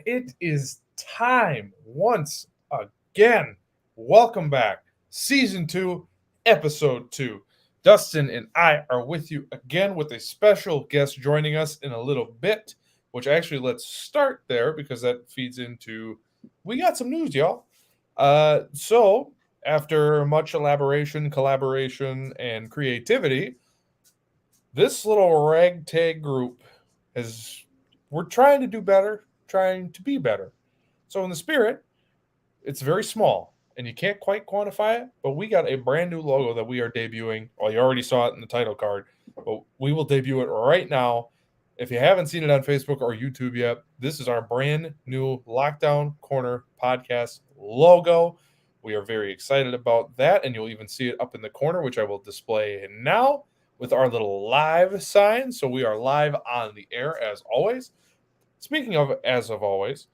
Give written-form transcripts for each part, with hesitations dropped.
it is time once again. Welcome back. Season 2, Episode 2. Dustin and I are with you again with a special guest joining us in a little bit, which actually let's start there because that feeds into we got some news, y'all. So, after much elaboration, collaboration, and creativity, this little ragtag group is we're trying to do better, trying to be better. So in the spirit, it's very small and you can't quite quantify it, but we got a brand new logo that we are debuting. Well, you already saw it in the title card, but we will debut it right now. If you haven't seen it on Facebook or YouTube yet, this is our brand new Lockdown Corner podcast logo. We are very excited about that, and you'll even see it up in the corner, which I will display now with our little live sign. So we are live on the air as always. Speaking of as of always,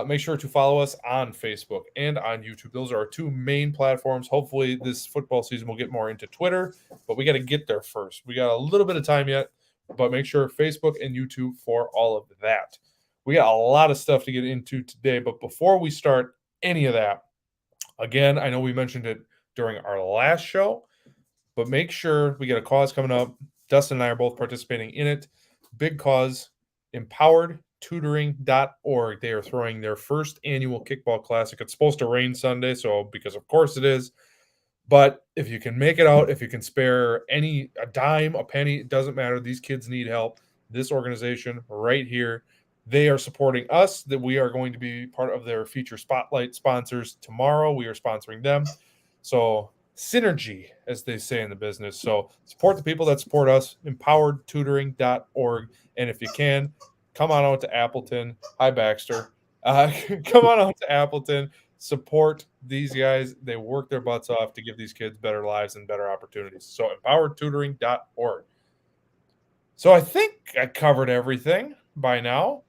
make sure to follow us on Facebook and on YouTube. Those are our two main platforms. Hopefully, this football season we'll get more into Twitter, but we got to get there first. We got a little bit of time yet, but make sure Facebook and YouTube for all of that. We got a lot of stuff to get into today, but before we start any of that, again, I know we mentioned it during our last show, but make sure we get a cause coming up. Dustin and I are both participating in it. Big cause, empoweredtutoring.org. They are throwing their first annual kickball classic. It's supposed to rain Sunday, so because of course it is. But if you can make it out, if you can spare a dime, a penny, it doesn't matter. These kids need help. This organization right here, they are supporting us, that we are going to be part of their feature spotlight sponsors tomorrow. We are sponsoring them. So synergy, as they say in the business. So support the people that support us, empoweredtutoring.org. And if you can, come on out to Appleton. Hi, Baxter. Come on out to Appleton. Support these guys. They work their butts off to give these kids better lives and better opportunities. So empoweredtutoring.org. So I think I covered everything by now.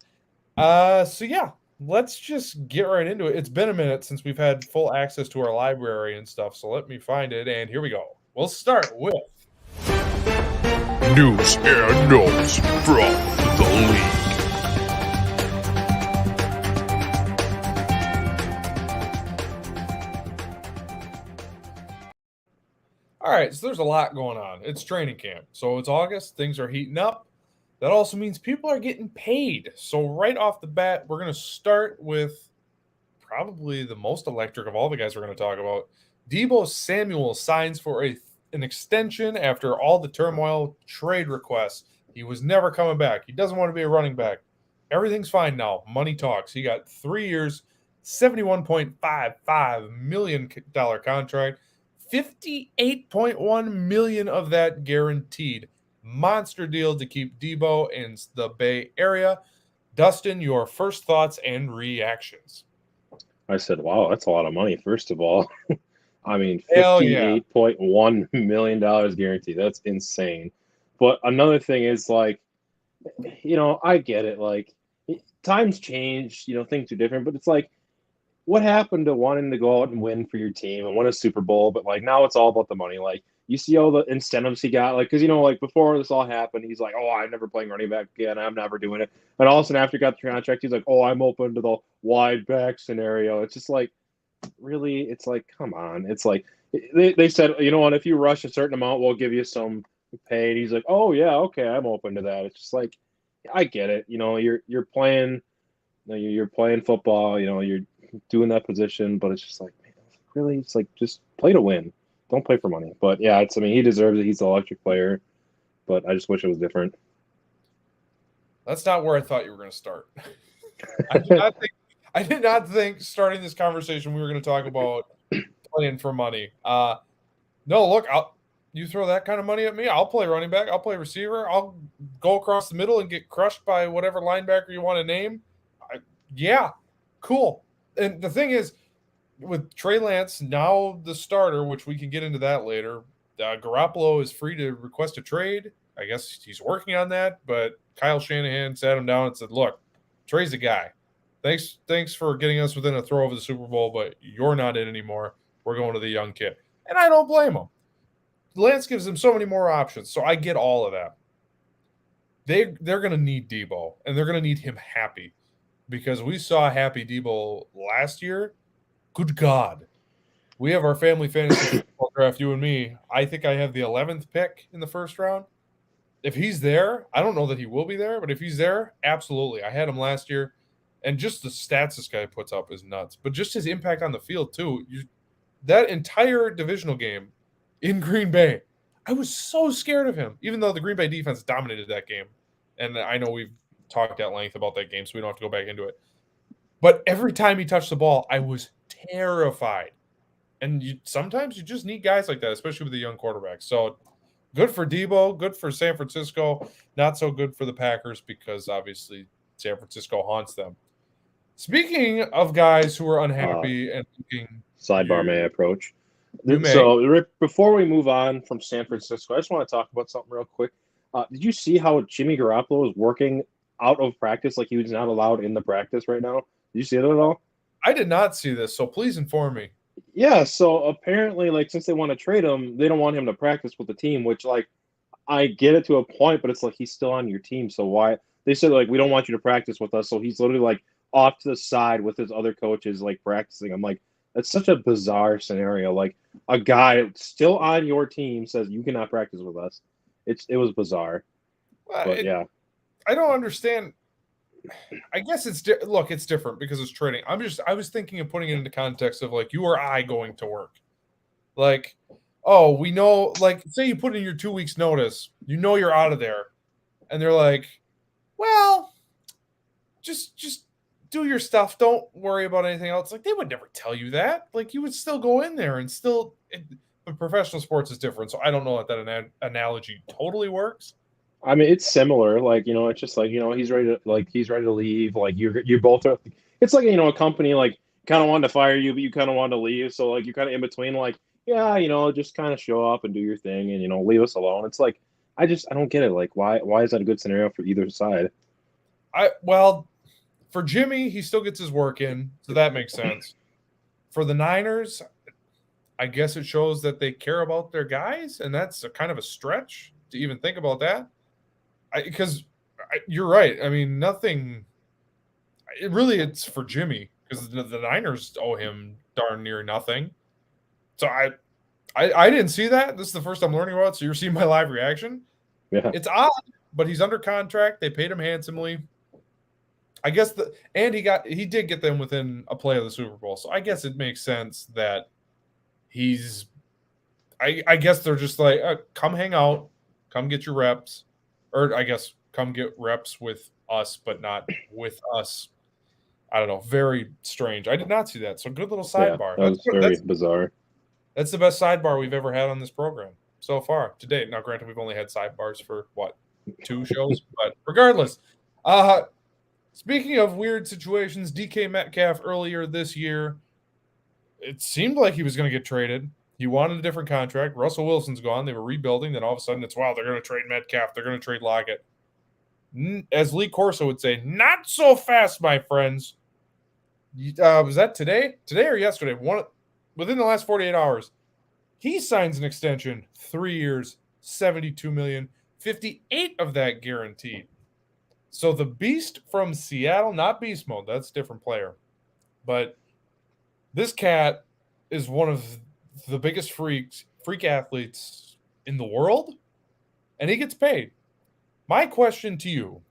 So yeah, let's just get right into it. It's been a minute since we've had full access to our library and stuff, so let me find it, and here we go. We'll start with News and notes from the league. all right, so there's a lot going on. It's training camp. So it's August, things are heating up. That also means people are getting paid. So right off the bat, we're going to start with probably the most electric of all the guys we're going to talk about. Deebo Samuel signs for an extension after all the turmoil, trade requests. He was never coming back. He doesn't want to be a running back. Everything's fine now. Money talks. He got 3 years, $71.55 million contract, 58.1 million of that guaranteed. Monster deal to keep Deebo in the Bay Area. Dustin, your first thoughts and reactions. I said, wow, that's a lot of money, first of all. I mean, Hell yeah. $58.1 million guaranteed. That's insane. But another thing is, like, I get it. Like, times change, things are different. But it's like, what happened to wanting to go out and win for your team and win a Super Bowl? But, like, now it's all about the money. Like, you see all the incentives he got. Like, because, like, before this all happened, he's like, oh, I'm never playing running back again. I'm never doing it. And all of a sudden, after he got the contract, he's like, oh, I'm open to the wide back scenario. It's just like, really, it's like, come on. It's like, they said, you know what, if you rush a certain amount, we'll give you some pay. And he's like, oh, yeah, okay, I'm open to that. It's just like, I get it. You're playing, you're playing football, you're doing that position, but it's just like, man, really, it's like, just play to win. Don't play for money. But yeah, he deserves it. He's an electric player, but I just wish it was different. That's not where I thought you were going to start. I did not think starting this conversation we were going to talk about playing for money. No, look, you throw that kind of money at me, I'll play running back, I'll play receiver, I'll go across the middle and get crushed by whatever linebacker you want to name. Yeah, cool. And the thing is, with Trey Lance now the starter, which we can get into that later, Garoppolo is free to request a trade. I guess he's working on that, but Kyle Shanahan sat him down and said, look, Trey's the guy. Thanks for getting us within a throw of the Super Bowl, but you're not it anymore. We're going to the young kid. And I don't blame him. Lance gives him so many more options, so I get all of that. They're going to need Deebo, and they're going to need him happy. because we saw Happy Debo last year. Good God. We have our family fantasy football draft, you and me. I think I have the 11th pick in the first round. If he's there, I don't know that he will be there, but if he's there, absolutely. I had him last year, and just the stats this guy puts up is nuts. But just his impact on the field too. That entire divisional game in Green Bay, I was so scared of him, even though the Green Bay defense dominated that game. And I know we've talked at length about that game, so we don't have to go back into it. But every time he touched the ball, I was terrified. And sometimes you just need guys like that, especially with the young quarterbacks. So good for Debo, good for San Francisco, not so good for the Packers because obviously San Francisco haunts them. Speaking of guys who are unhappy and thinking sidebar may I approach. You may. So Rick, before we move on from San Francisco, I just want to talk about something real quick. Did you see how Jimmy Garoppolo is working out of practice like he was not allowed in the practice right now? Did you see that at all? I did not see this, so please inform me. Yeah, so apparently, like, since they want to trade him, they don't want him to practice with the team, which, like, I get it to a point, but it's like he's still on your team, so why? They said, like, we don't want you to practice with us, so he's literally, like, off to the side with his other coaches, like, practicing. I'm like, that's such a bizarre scenario. Like, a guy still on your team says you cannot practice with us. It was bizarre. But, yeah. I don't understand. I guess it's it's different because it's trading. I was thinking of putting it into context of like you or I going to work. Like, oh, we know, like, say you put in your 2 weeks notice, you know you're out of there. And they're like, well, just do your stuff. Don't worry about anything else. Like, they would never tell you that. Like, you would still go in there and still but professional sports is different. So I don't know if that analogy totally works. I mean, it's similar. Like, you know, it's just like, you know, he's ready to leave. Like, you both are. It's like, you know, a company like kind of wanted to fire you, but you kind of wanted to leave. So like, you're kind of in between. Like, yeah, you know, just kind of show up and do your thing, and you know, leave us alone. It's like, I don't get it. Like, why is that a good scenario for either side? Well, for Jimmy, he still gets his work in, so that makes sense. For the Niners, I guess it shows that they care about their guys, and that's kind of a stretch to even think about that. Because you're right. I mean, nothing. It's for Jimmy because the Niners owe him darn near nothing. So I didn't see that. This is the first I'm learning about it, so you're seeing my live reaction. Yeah, it's odd, but he's under contract. They paid him handsomely. I guess he did get them within a play of the Super Bowl. So I guess it makes sense that he's. I guess they're just like, come hang out, come get your reps. Or I guess come get reps with us, but not with us. I don't know. Very strange. I did not see that. So good little sidebar. Yeah, that was very bizarre. That's the best sidebar we've ever had on this program so far to date. Now, granted, we've only had sidebars for, 2 shows? But regardless, speaking of weird situations, DK Metcalf earlier this year, it seemed like he was going to get traded. He wanted a different contract. Russell Wilson's gone. They were rebuilding. Then all of a sudden, it's, wow, they're going to trade Metcalf. They're going to trade Lockett. As Lee Corso would say, not so fast, my friends. Was that today? Today or yesterday? Within the last 48 hours, he signs an extension, 3 years, $72 million, 58 of that guaranteed. So the beast from Seattle, not beast mode, that's a different player. But this cat is one of the biggest freak athletes in the world, and he gets paid. My question to you,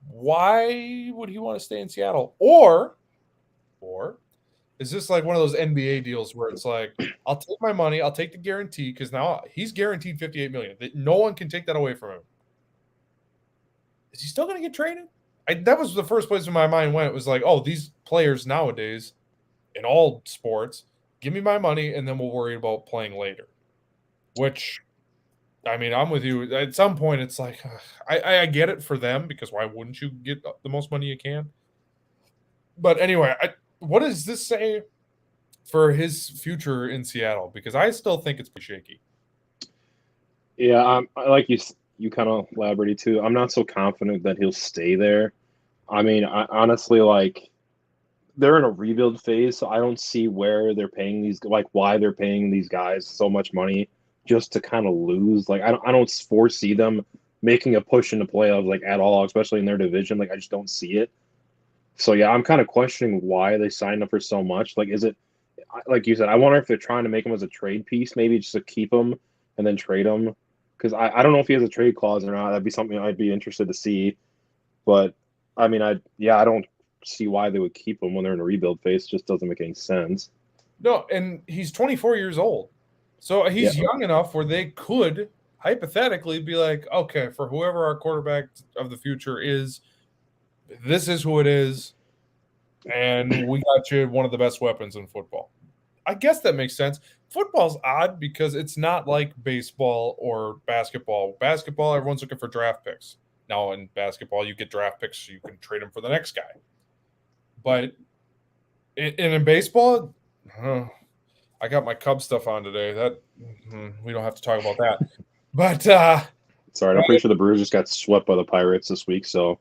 why would he want to stay in Seattle? Or is this like one of those NBA deals where it's like, I'll take my money, I'll take the guarantee, because now he's guaranteed $58 million. No one can take that away from him. Is he still going to get traded? That was the first place in my mind went. It was like, oh, these players nowadays in all sports, give me my money, and then we'll worry about playing later. Which, I mean, I'm with you. At some point, it's like, I get it for them, because why wouldn't you get the most money you can? But anyway, what does this say for his future in Seattle? Because I still think it's pretty shaky. Yeah, I like you kind of elaborated too. I'm not so confident that he'll stay there. I mean, honestly, like, they're in a rebuild phase, so I don't see where they're paying why they're paying these guys so much money just to kind of lose. Like, I don't foresee them making a push into playoffs, like, at all, especially in their division. Like, I just don't see it. So yeah, I'm kind of questioning why they signed him for so much. Like, is it like you said? I wonder if they're trying to make him as a trade piece, maybe just to keep him and then trade him. Because I don't know if he has a trade clause or not. That'd be something I'd be interested to see. But I mean, I don't see why they would keep him when they're in a rebuild phase. It just doesn't make any sense. No, and he's 24 years old. So he's young enough where they could hypothetically be like, okay, for whoever our quarterback of the future is, this is who it is. And we got you one of the best weapons in football. I guess that makes sense. Football's odd because it's not like baseball or basketball. Basketball, everyone's looking for draft picks. Now, in basketball, you get draft picks so you can trade them for the next guy. But in baseball, I got my Cubs stuff on today. That we don't have to talk about that. But sorry, I'm pretty sure the Brewers just got swept by the Pirates this week. So,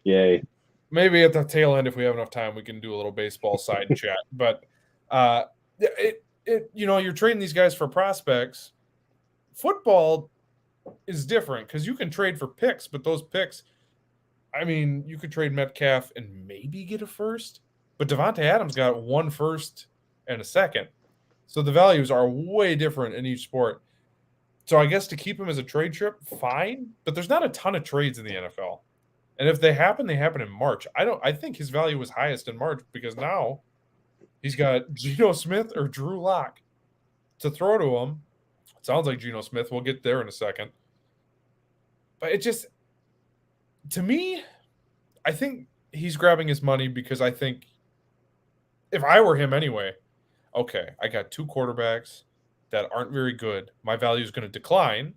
yay. Maybe at the tail end, if we have enough time, we can do a little baseball side chat. But you're trading these guys for prospects. Football is different because you can trade for picks, but those picks, I mean, you could trade Metcalf and maybe get a first, but Devontae Adams got 1 first and a second. So the values are way different in each sport. So I guess to keep him as a trade chip, fine, but there's not a ton of trades in the NFL. And if they happen in March. I think his value was highest in March because now he's got Geno Smith or Drew Lock to throw to him. It sounds like Geno Smith. We'll get there in a second. But it just, to me, I think he's grabbing his money because I think if I were him anyway, okay, I got 2 quarterbacks that aren't very good. My value is going to decline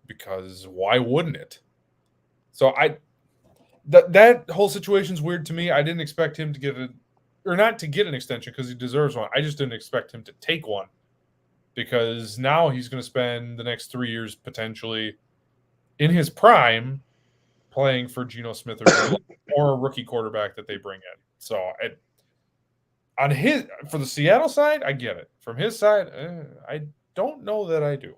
because why wouldn't it? So that whole situation's weird to me. I didn't expect him to get not to get an extension because he deserves one. I just didn't expect him to take one because now he's going to spend the next 3 years potentially in his prime playing for Geno Smith or a rookie quarterback that they bring in. So for the Seattle side, I get it. From his side, I don't know that I do.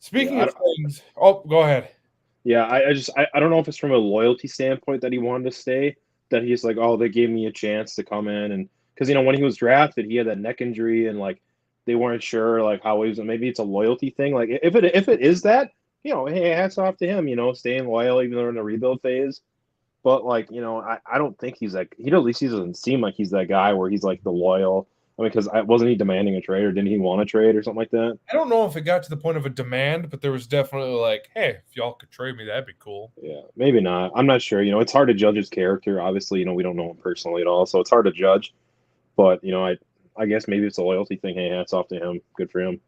Speaking of things, go ahead. Yeah, I don't know if it's from a loyalty standpoint that he wanted to stay, that he's like, oh, they gave me a chance to come in, and because when he was drafted, he had that neck injury, and like they weren't sure like how he was. Maybe it's a loyalty thing. Like if it is that, hey, hats off to him, staying loyal even though they're in the rebuild phase. But like I don't think he's like at least he doesn't seem like he's that guy where he's like the loyal. I mean, because wasn't he demanding a trade, or didn't he want a trade or something like that? I don't know if it got to the point of a demand, but there was definitely like, hey, if y'all could trade me, that'd be cool. Yeah, maybe not. I'm not sure. It's hard to judge his character. Obviously, we don't know him personally at all, so it's hard to judge. But I guess maybe it's a loyalty thing. Hey, hats off to him. Good for him.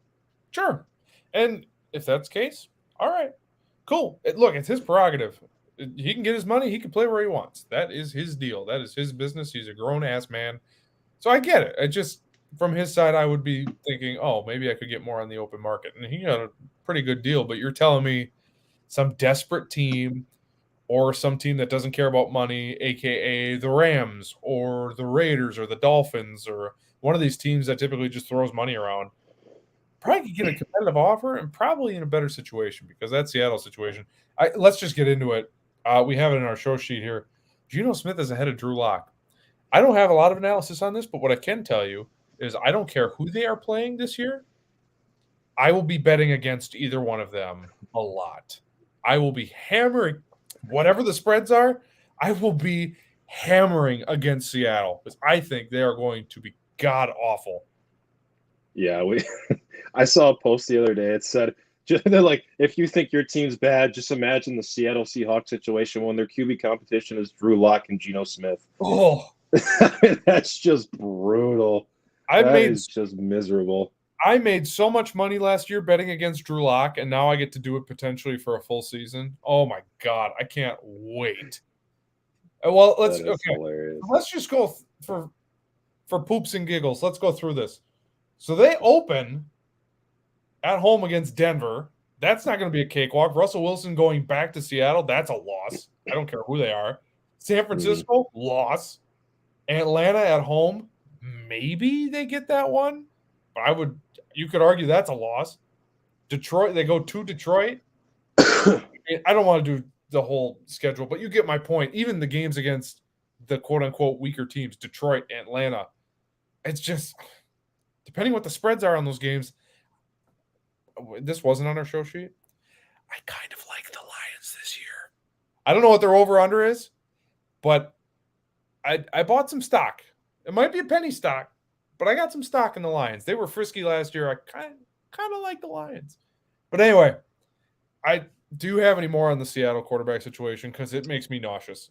Sure. And if that's the case, all right, cool. Look, it's his prerogative. He can get his money. He can play where he wants. That is his deal. That is his business. He's a grown-ass man. So I get it. I just, from his side, I would be thinking, oh, maybe I could get more on the open market. And he got a pretty good deal. But you're telling me some desperate team or some team that doesn't care about money, a.k.a. the Rams or the Raiders or the Dolphins or one of these teams that typically just throws money around, probably could get a competitive offer and probably in a better situation because that Seattle situation. Let's just get into it. We have it in our show sheet here. Geno Smith is ahead of Drew Lock. I don't have a lot of analysis on this, but what I can tell you is I don't care who they are playing this year. I will be betting against either one of them a lot. I will be hammering whatever the spreads are. I will be hammering against Seattle because I think they are going to be god awful. Yeah, I saw a post the other day. It said, they're like, if you think your team's bad, just imagine the Seattle Seahawks situation when their QB competition is Drew Lock and Geno Smith. Oh, that's just brutal. It's just miserable. I made so much money last year betting against Drew Lock, and now I get to do it potentially for a full season. Oh my God, I can't wait. Well, let's just go for poops and giggles. Let's go through this. So they open at home against Denver. That's not going to be a cakewalk. Russell Wilson going back to Seattle, that's a loss. I don't care who they are. San Francisco, loss. Atlanta at home, maybe they get that one. But you could argue that's a loss. Detroit, they go to Detroit. I don't want to do the whole schedule, but you get my point. Even the games against the quote unquote weaker teams, Detroit, Atlanta, it's just depending what the spreads are on those games. This wasn't on our show sheet. I kind of like the Lions this year. I don't know what their over-under is, but I bought some stock. It might be a penny stock, but I got some stock in the Lions. They were frisky last year. I kind of like the Lions. But anyway, do you have any more on the Seattle quarterback situation? Because it makes me nauseous.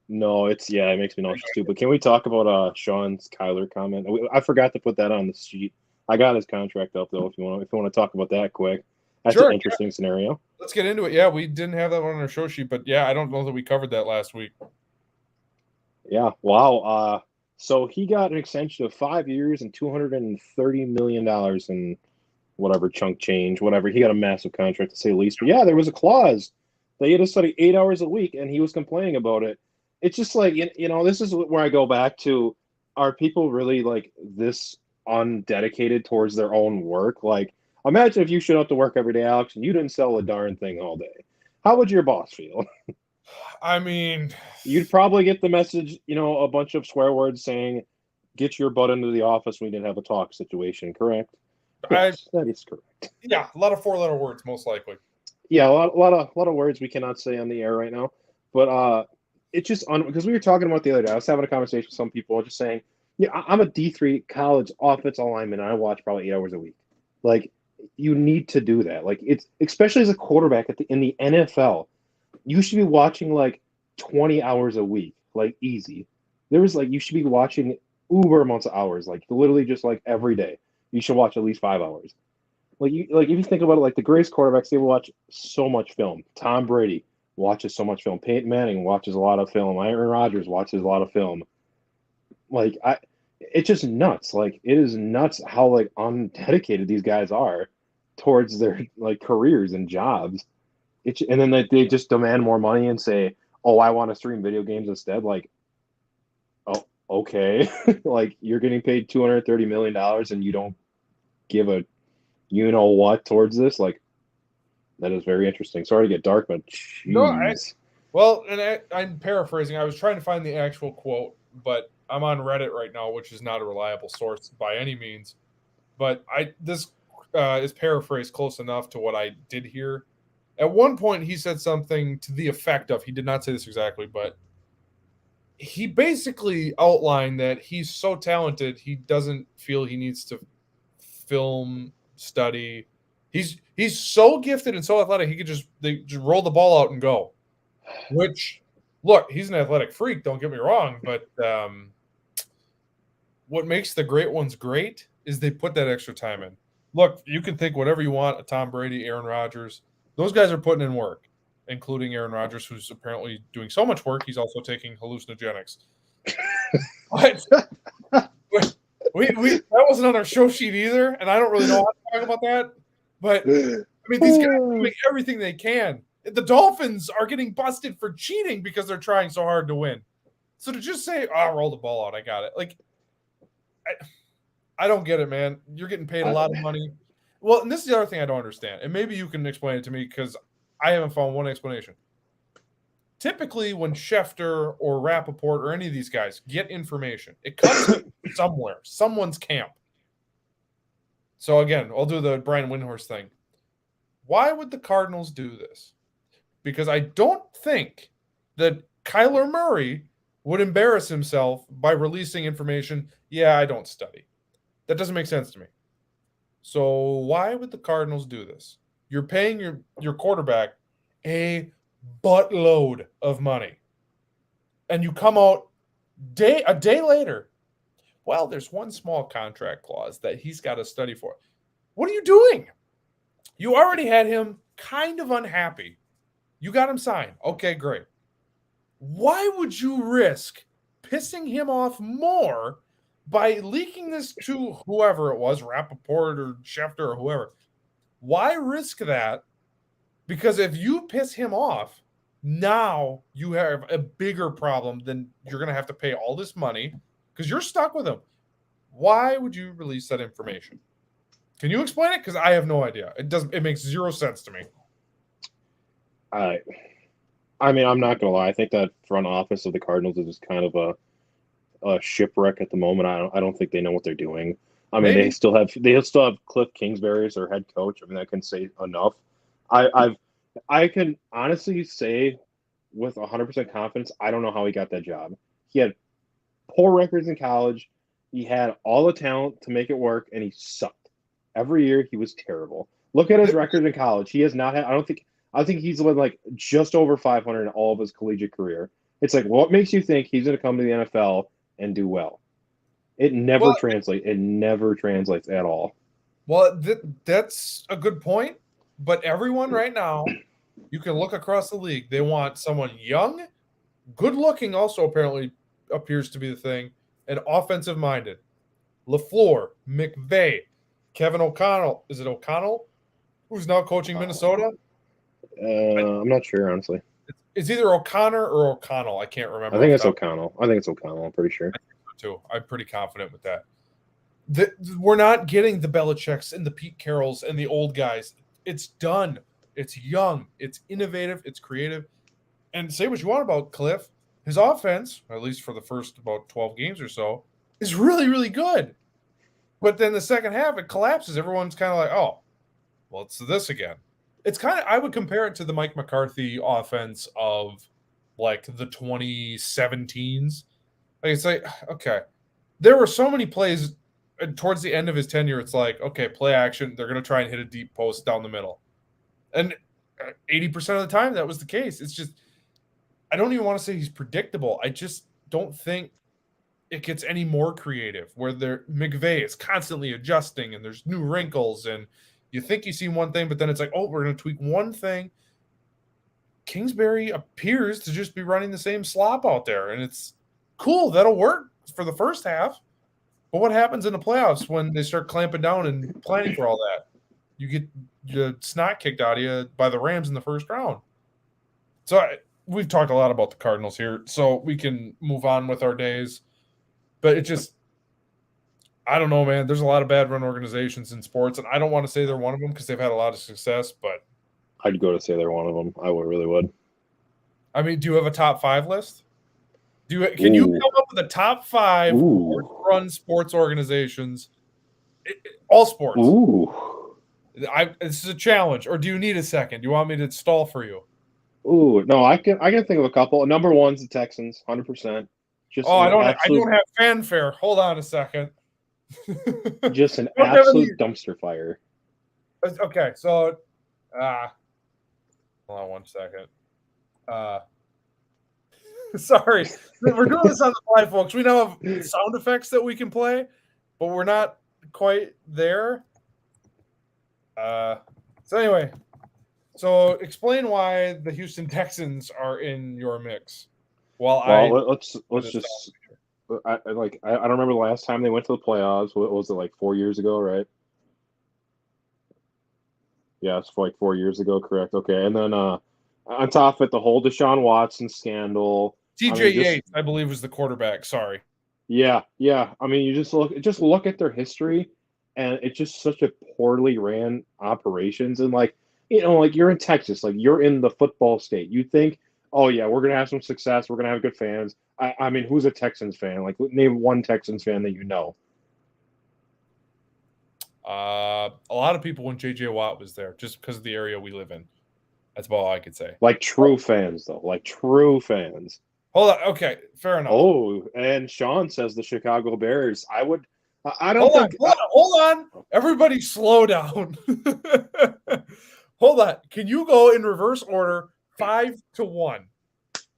No, it makes me nauseous too. But can we talk about Sean's Kyler comment? I forgot to put that on the sheet. I got his contract up though. If you want to talk about that quick, that's Sure, an interesting scenario. Let's get into it. Yeah, we didn't have that one on our show sheet, but yeah, I don't know that we covered that last week. Yeah. Wow. So he got an extension of 5 years and $230 million in whatever chunk change, whatever. He got a massive contract to say the least. But yeah, there was a clause that he had to study 8 hours a week, and he was complaining about it. It's just like, this is where I go back to, are people really like this undedicated towards their own work? Like, imagine if you showed up to work every day, Alex, and you didn't sell a darn thing all day. How would your boss feel? I mean, you'd probably get the message, a bunch of swear words saying, get your butt into the office. We didn't have a talk situation. Correct? Yes, that is correct. Yeah. A lot of 4-letter words, most likely. Yeah. A lot of words we cannot say on the air right now, but, it's just because we were talking about the other day. I was having a conversation with some people just saying, yeah, I'm a D3 college offensive lineman and I watch probably 8 hours a week. Like, you need to do that. Like, it's especially as a quarterback in the NFL, you should be watching like 20 hours a week, like easy. You should be watching uber amounts of hours, like literally just like every day. You should watch at least 5 hours. Like if you think about it, like the greatest quarterbacks, they watch so much film. Tom Brady watches so much film. Peyton Manning watches a lot of film. Aaron Rodgers watches a lot of film. Like it's just nuts. Like it is nuts how like undedicated these guys are towards their like careers and jobs. And then they just demand more money and say, "Oh, I want to stream video games instead." Like, oh, okay. Like you're getting paid $230 million and you don't give a what towards this. Like, that is very interesting. Sorry to get dark, but geez. No, I'm paraphrasing. I was trying to find the actual quote, but I'm on Reddit right now, which is not a reliable source by any means. But this is paraphrased close enough to what I did hear. At one point, he said something to the effect of, he did not say this exactly, but he basically outlined that he's so talented, he doesn't feel he needs to film study. He's so gifted and so athletic, he could just roll the ball out and go. Which, look, he's an athletic freak, don't get me wrong, but what makes the great ones great is they put that extra time in. Look, you can think whatever you want of Tom Brady, Aaron Rodgers. Those guys are putting in work, including Aaron Rodgers, who's apparently doing so much work, he's also taking hallucinogenics. But that wasn't on our show sheet either, and I don't really know how to talk about that. But, I mean, these guys are doing everything they can. The Dolphins are getting busted for cheating because they're trying so hard to win. So to just say, roll the ball out, I got it. Like, I don't get it, man. You're getting paid a lot of money. Well, and this is the other thing I don't understand. And maybe you can explain it to me because I haven't found one explanation. Typically, when Schefter or Rappaport or any of these guys get information, it comes from somewhere, someone's camp. So again, I'll do the Brian Windhorst thing. Why would the Cardinals do this? Because I don't think that Kyler Murray would embarrass himself by releasing information. Yeah, I don't study. That doesn't make sense to me. So why would the Cardinals do this? You're paying your quarterback a buttload of money. And you come out a day later. Well, there's one small contract clause that he's got to study for. What are you doing? You already had him kind of unhappy. You got him signed. Okay, great. Why would you risk pissing him off more by leaking this to whoever it was, Rappaport or Schefter or whoever? Why risk that? Because if you piss him off, now you have a bigger problem than you're going to have to pay all this money because you're stuck with him. Why would you release that information? Can you explain it? Because I have no idea. It makes zero sense to me. I mean, I'm not gonna lie. I think that front office of the Cardinals is just kind of a shipwreck at the moment. I don't think they know what they're doing. I mean, Maybe. they still have Cliff Kingsbury as their head coach. I mean, that can say enough. I can honestly say with 100% confidence, I don't know how he got that job. He had poor records in college. He had all the talent to make it work, and he sucked. Every year, he was terrible. Look at his record in college. He has not had. I think he's been like just over 500 in all of his collegiate career. It's like, what makes you think he's going to come to the NFL and do well? It never Well, translates. It never translates at all. Well, that's a good point. But everyone right now, you can look across the league. They want someone young, good looking, also apparently appears to be the thing, and offensive minded. LaFleur, McVay, Kevin O'Connell. Is it O'Connell? Who's now coaching Minnesota? I'm not sure, honestly. It's either O'Connor or O'Connell. I can't remember. I think it's O'Connell. I'm pretty sure. Too. I'm pretty confident with that. We're not getting the Belichicks and the Pete Carrolls and the old guys. It's done. It's young. It's innovative. It's creative. And say what you want about Cliff, his offense, at least for the first about 12 games or so, is really, really good. But then the second half, it collapses. Everyone's kind of like, oh, well, it's this again. It's kind of, I would compare it to the Mike McCarthy offense of like the 2017s. Like, it's like, okay, there were so many plays towards the end of his tenure. It's like, okay, play action. They're going to try and hit a deep post down the middle. And 80% of the time, that was the case. It's just, I don't even want to say he's predictable. I just don't think it gets any more creative where McVay is constantly adjusting and there's new wrinkles and you think you see one thing, but then it's like, oh, we're going to tweak one thing. Kingsbury appears to just be running the same slop out there, and it's cool. That'll work for the first half. But what happens in the playoffs when they start clamping down and planning for all that? You get the snot kicked out of you by the Rams in the first round. So we've talked a lot about the Cardinals here, so we can move on with our days. But it just, I don't know, man. There's a lot of bad run organizations in sports, and I don't want to say they're one of them because they've had a lot of success, but I'd go to say they're one of them. I really would. I mean, do you have a top 5 list? Can you come up with a top 5 run sports organizations? All sports. Ooh. This is a challenge. Or do you need a second? Do you want me to stall for you? Ooh, no, I can think of a couple. Number one's the Texans, 100%. I don't have fanfare. Hold on a second. Just an absolute dumpster fire. Okay, so hold on one second. Sorry, we're doing this on the fly, folks. We now have sound effects that we can play, but we're not quite there. So anyway, so explain why the Houston Texans are in your mix. Let's just. I don't remember the last time they went to the playoffs. What was it, like 4 years ago, right? Yeah, it's like 4 years ago, correct? Okay, and then on top of it, the whole Deshaun Watson scandal. TJ Yates, I believe, was the quarterback. Sorry. Yeah. I mean, you just look at their history, and it's just such a poorly ran operations. And like you're in Texas, like you're in the football state. You think, oh yeah, we're gonna have some success. We're gonna have good fans. I mean, who's a Texans fan? Like, name one Texans fan that you know. A lot of people when JJ Watt was there, just because of the area we live in. That's about all I could say. Like true fans, though. Like true fans. Hold on. Okay, fair enough. Oh, and Sean says the Chicago Bears. Hold on. Everybody slow down. Hold on. Can you go in reverse order 5-1?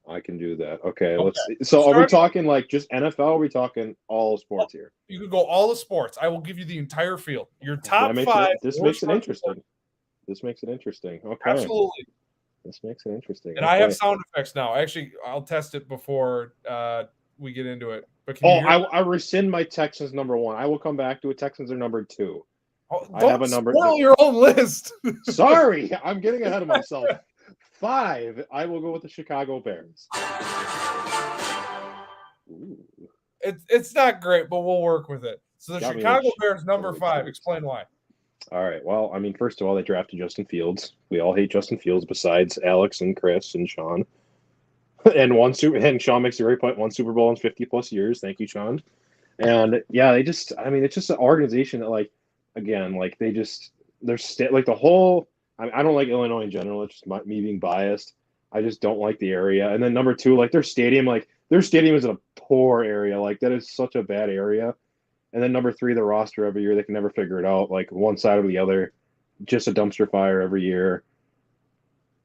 I can do that. Okay. Let's see. So are we talking like just NFL? Or are we talking all sports here? You can go all the sports. I will give you the entire field. Your top 5. This makes it interesting. Okay. Absolutely. This makes it interesting. And I have sound effects now. Actually, I'll test it before we get into it. But I rescind my Texans number 1. I will come back to it. Texans are number 2. I have a number. Spoil your own list. Sorry, I'm getting ahead of myself. 5. I will go with the Chicago Bears. Ooh. It's not great, but we'll work with it. So the Chicago Bears number 5. Explain why. All right. Well, I mean, first of all, they drafted Justin Fields. We all hate Justin Fields besides Alex and Chris and Sean. and Sean makes a great point. One Super Bowl in 50+ years. Thank you, Sean. And yeah, it's just an organization that again, like the whole. I don't like Illinois in general. It's just me being biased. I just don't like the area. And then number two, their stadium is in a poor area. Like that is such a bad area. And then number three, the roster every year, they can never figure it out. Like one side or the other, just a dumpster fire every year.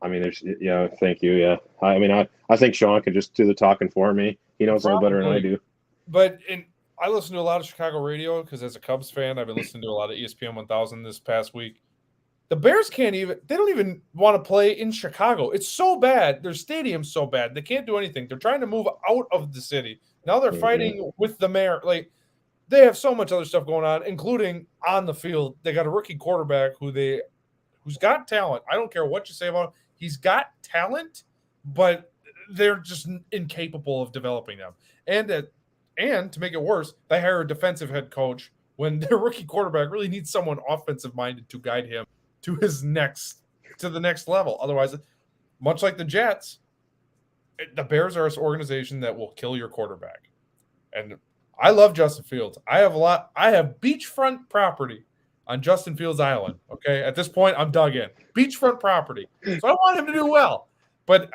Thank you. Yeah. I think Sean could just do the talking for me. He knows a little better than I do. But I listen to a lot of Chicago radio because as a Cubs fan, I've been listening to a lot of ESPN 1000 this past week. The Bears they don't even want to play in Chicago. It's so bad. Their stadium's so bad. They can't do anything. They're trying to move out of the city. Now they're fighting with the mayor. Like, they have so much other stuff going on, including on the field. They got a rookie quarterback who's got talent. I don't care what you say about him. He's got talent, but they're just incapable of developing them. And to make it worse, they hire a defensive head coach when their rookie quarterback really needs someone offensive-minded to guide him to the next level. Otherwise, much like the Jets, the Bears are an organization that will kill your quarterback. And I love Justin Fields. I have beachfront property on Justin Fields Island. Okay. At this point, I'm dug in. Beachfront property. So I want him to do well. But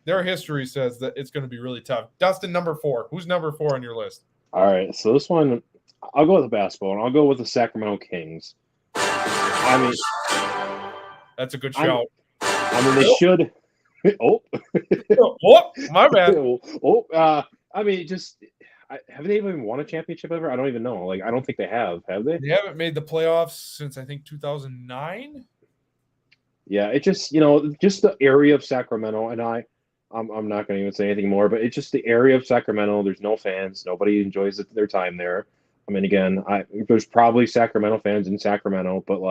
their history says that it's going to be really tough. Dustin, number 4. Who's number 4 on your list? All right. So this one, I'll go with the basketball, and I'll go with the Sacramento Kings. That's a good shout. They should. Oh, my bad. Have they even won a championship ever? I don't even know. I don't think they have. Have they? They haven't made the playoffs since I think 2009. Yeah, it just just the area of Sacramento, and I'm not going to even say anything more, but it's just the area of Sacramento. There's no fans. Nobody enjoys their time there. Again, there's probably Sacramento fans in Sacramento, but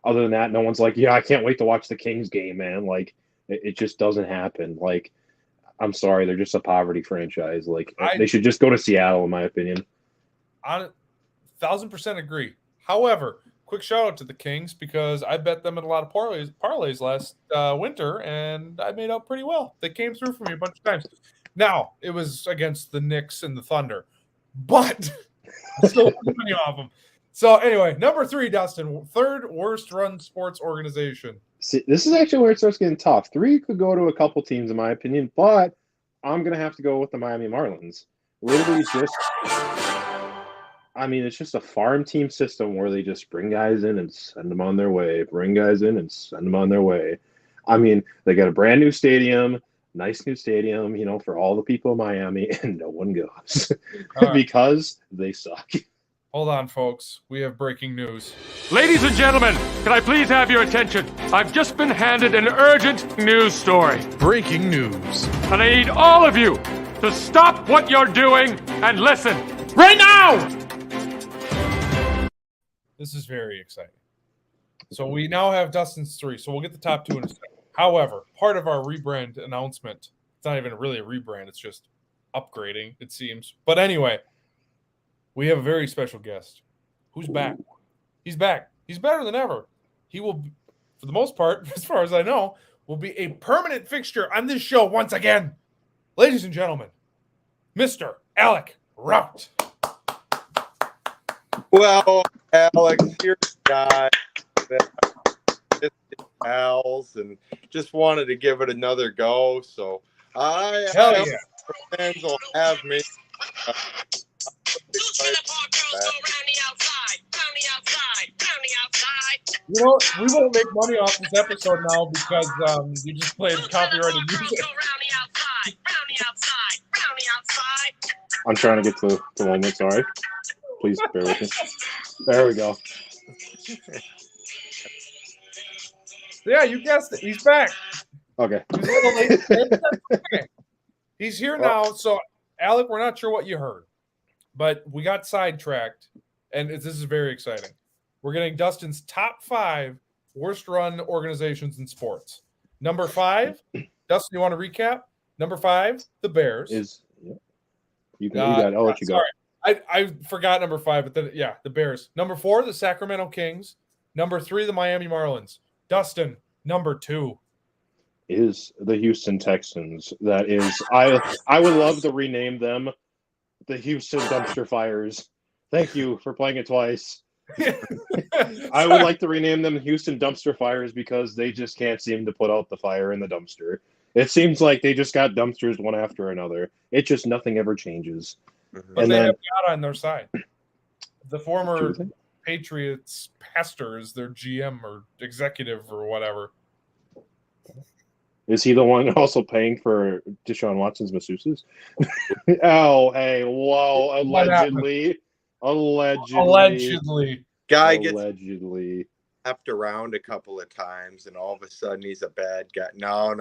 other than that, no one's I can't wait to watch the Kings game, man. It just doesn't happen. I'm sorry, they're just a poverty franchise. They should just go to Seattle, in my opinion. 1,000% agree. However, quick shout out to the Kings because I bet them in a lot of parlays last winter, and I made out pretty well. They came through for me a bunch of times. Now, it was against the Knicks and the Thunder, but I still won money off them. So anyway, number 3, Dustin, third worst run sports organization. See, this is actually where it starts getting tough. 3 could go to a couple teams, in my opinion, but I'm going to have to go with the Miami Marlins. Literally it's just a farm team system where they just bring guys in and send them on their way, They got a brand new stadium, nice new stadium, for all the people in Miami, and no one goes because they suck. Hold on, folks. We have breaking news. Ladies and gentlemen, can I please have your attention? I've just been handed an urgent news story. Breaking news. And I need all of you to stop what you're doing and listen right now! This is very exciting. So we now have Dustin's 3, so we'll get the top 2 in a second. However, part of our rebrand announcement, it's not even really a rebrand, it's just upgrading, it seems. But anyway, we have a very special guest who's back. He's back. He's better than ever. He will, for the most part, as far as I know, will be a permanent fixture on this show once again. Ladies and gentlemen, Mr. Alec Rout. Well, Alex, you're the guy that just pals and just wanted to give it another go. So fans will have me. We won't make money off this episode now because you just played copyrighted music. I'm trying to get to the moment, sorry. Please bear with me. There we go. Yeah, you guessed it. He's back. Okay. He's a little late. Okay. He's here now. So, Alec, we're not sure what you heard, but we got sidetracked, and this is very exciting. We're getting Dustin's top 5 worst run organizations in sports. Number 5, Dustin, you want to recap? Number 5, the Bears. You got it. I'll let you go. Sorry. I forgot number 5, but then the Bears. Number 4, the Sacramento Kings. Number 3, the Miami Marlins. Dustin, number 2. is the Houston Texans. That is, I would love to rename them the Houston Dumpster Fires. Thank you for playing it twice. I would like to rename them Houston Dumpster Fires because they just can't seem to put out the fire in the dumpster. It seems like they just got dumpsters one after another. It just nothing ever changes. But And they then have God on their side. The former Sure thing. Patriots pastor is their GM or executive or whatever. Is he the one also paying for Deshaun Watson's masseuses? Oh, hey, whoa, What happened? allegedly. Guy gets Allegedly. slapped around a couple of times, and all of a sudden he's a bad guy. No.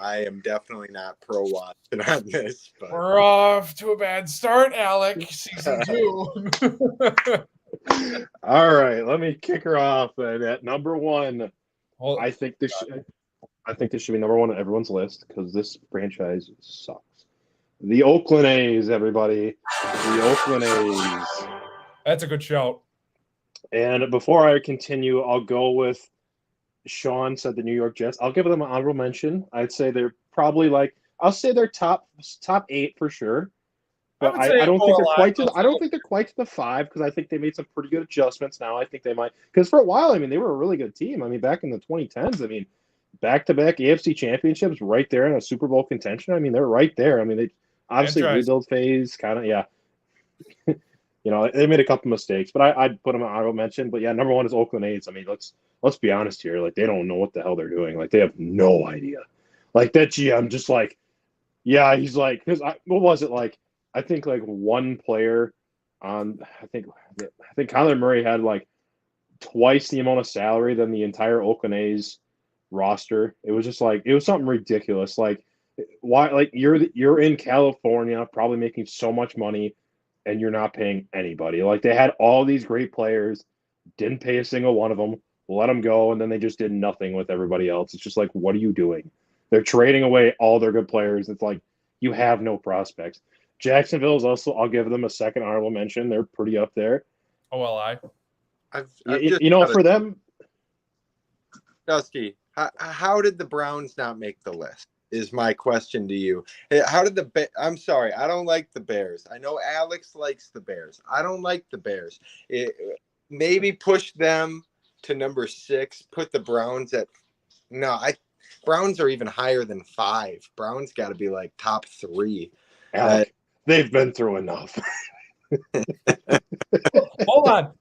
I am definitely not pro Watson on this. But We're off to a bad start, Alec. Season 2. All right, let me kick her off. And at number one, Well, I think this should be number one on everyone's list because this franchise sucks. The Oakland A's, everybody. The Oakland A's. that's a good shout. And before I continue, I'll go with Sean said the New York Jets. I'll give them an honorable mention. I'd say they're probably I'll say they're top 8 for sure. But I don't think they're quite to. I don't think they're quite to the 5 because I think they made some pretty good adjustments now. I think they might because for a while, I mean, they were a really good team. I mean, back in the 2010s, I mean, back-to-back AFC championships, right there in a Super Bowl contention. I mean, they're right there. I mean, they obviously rebuild phase, kind of, yeah. They made a couple mistakes, but I'd put them on honorable mention. But yeah, number one is Oakland A's. I mean, let's be honest here. Like, they don't know what the hell they're doing. Like, they have no idea. Like that GM, just like, yeah, he's like, because what was it like? I think like one player on, I think Kyler Murray had like twice the amount of salary than the entire Oakland A's roster. It was just like, it was something ridiculous. Like, why? Like, you're in California, probably making so much money, and you're not paying anybody. Like, they had all these great players, didn't pay a single one of them, let them go, and then they just did nothing with everybody else. It's just like, what are you doing? They're trading away all their good players. It's like, you have no prospects. Jacksonville is also, I'll give them a second honorable mention. They're pretty up there. OLI. For them. Dusty, how did the Browns not make the list? Is my question to you. How did I'm sorry, I don't like the Bears. I know Alex likes the Bears. I don't like the Bears. Maybe push them to number 6. Put the Browns at Browns are even higher than 5. Browns got to be like top 3. Alec, they've been through enough. Hold on.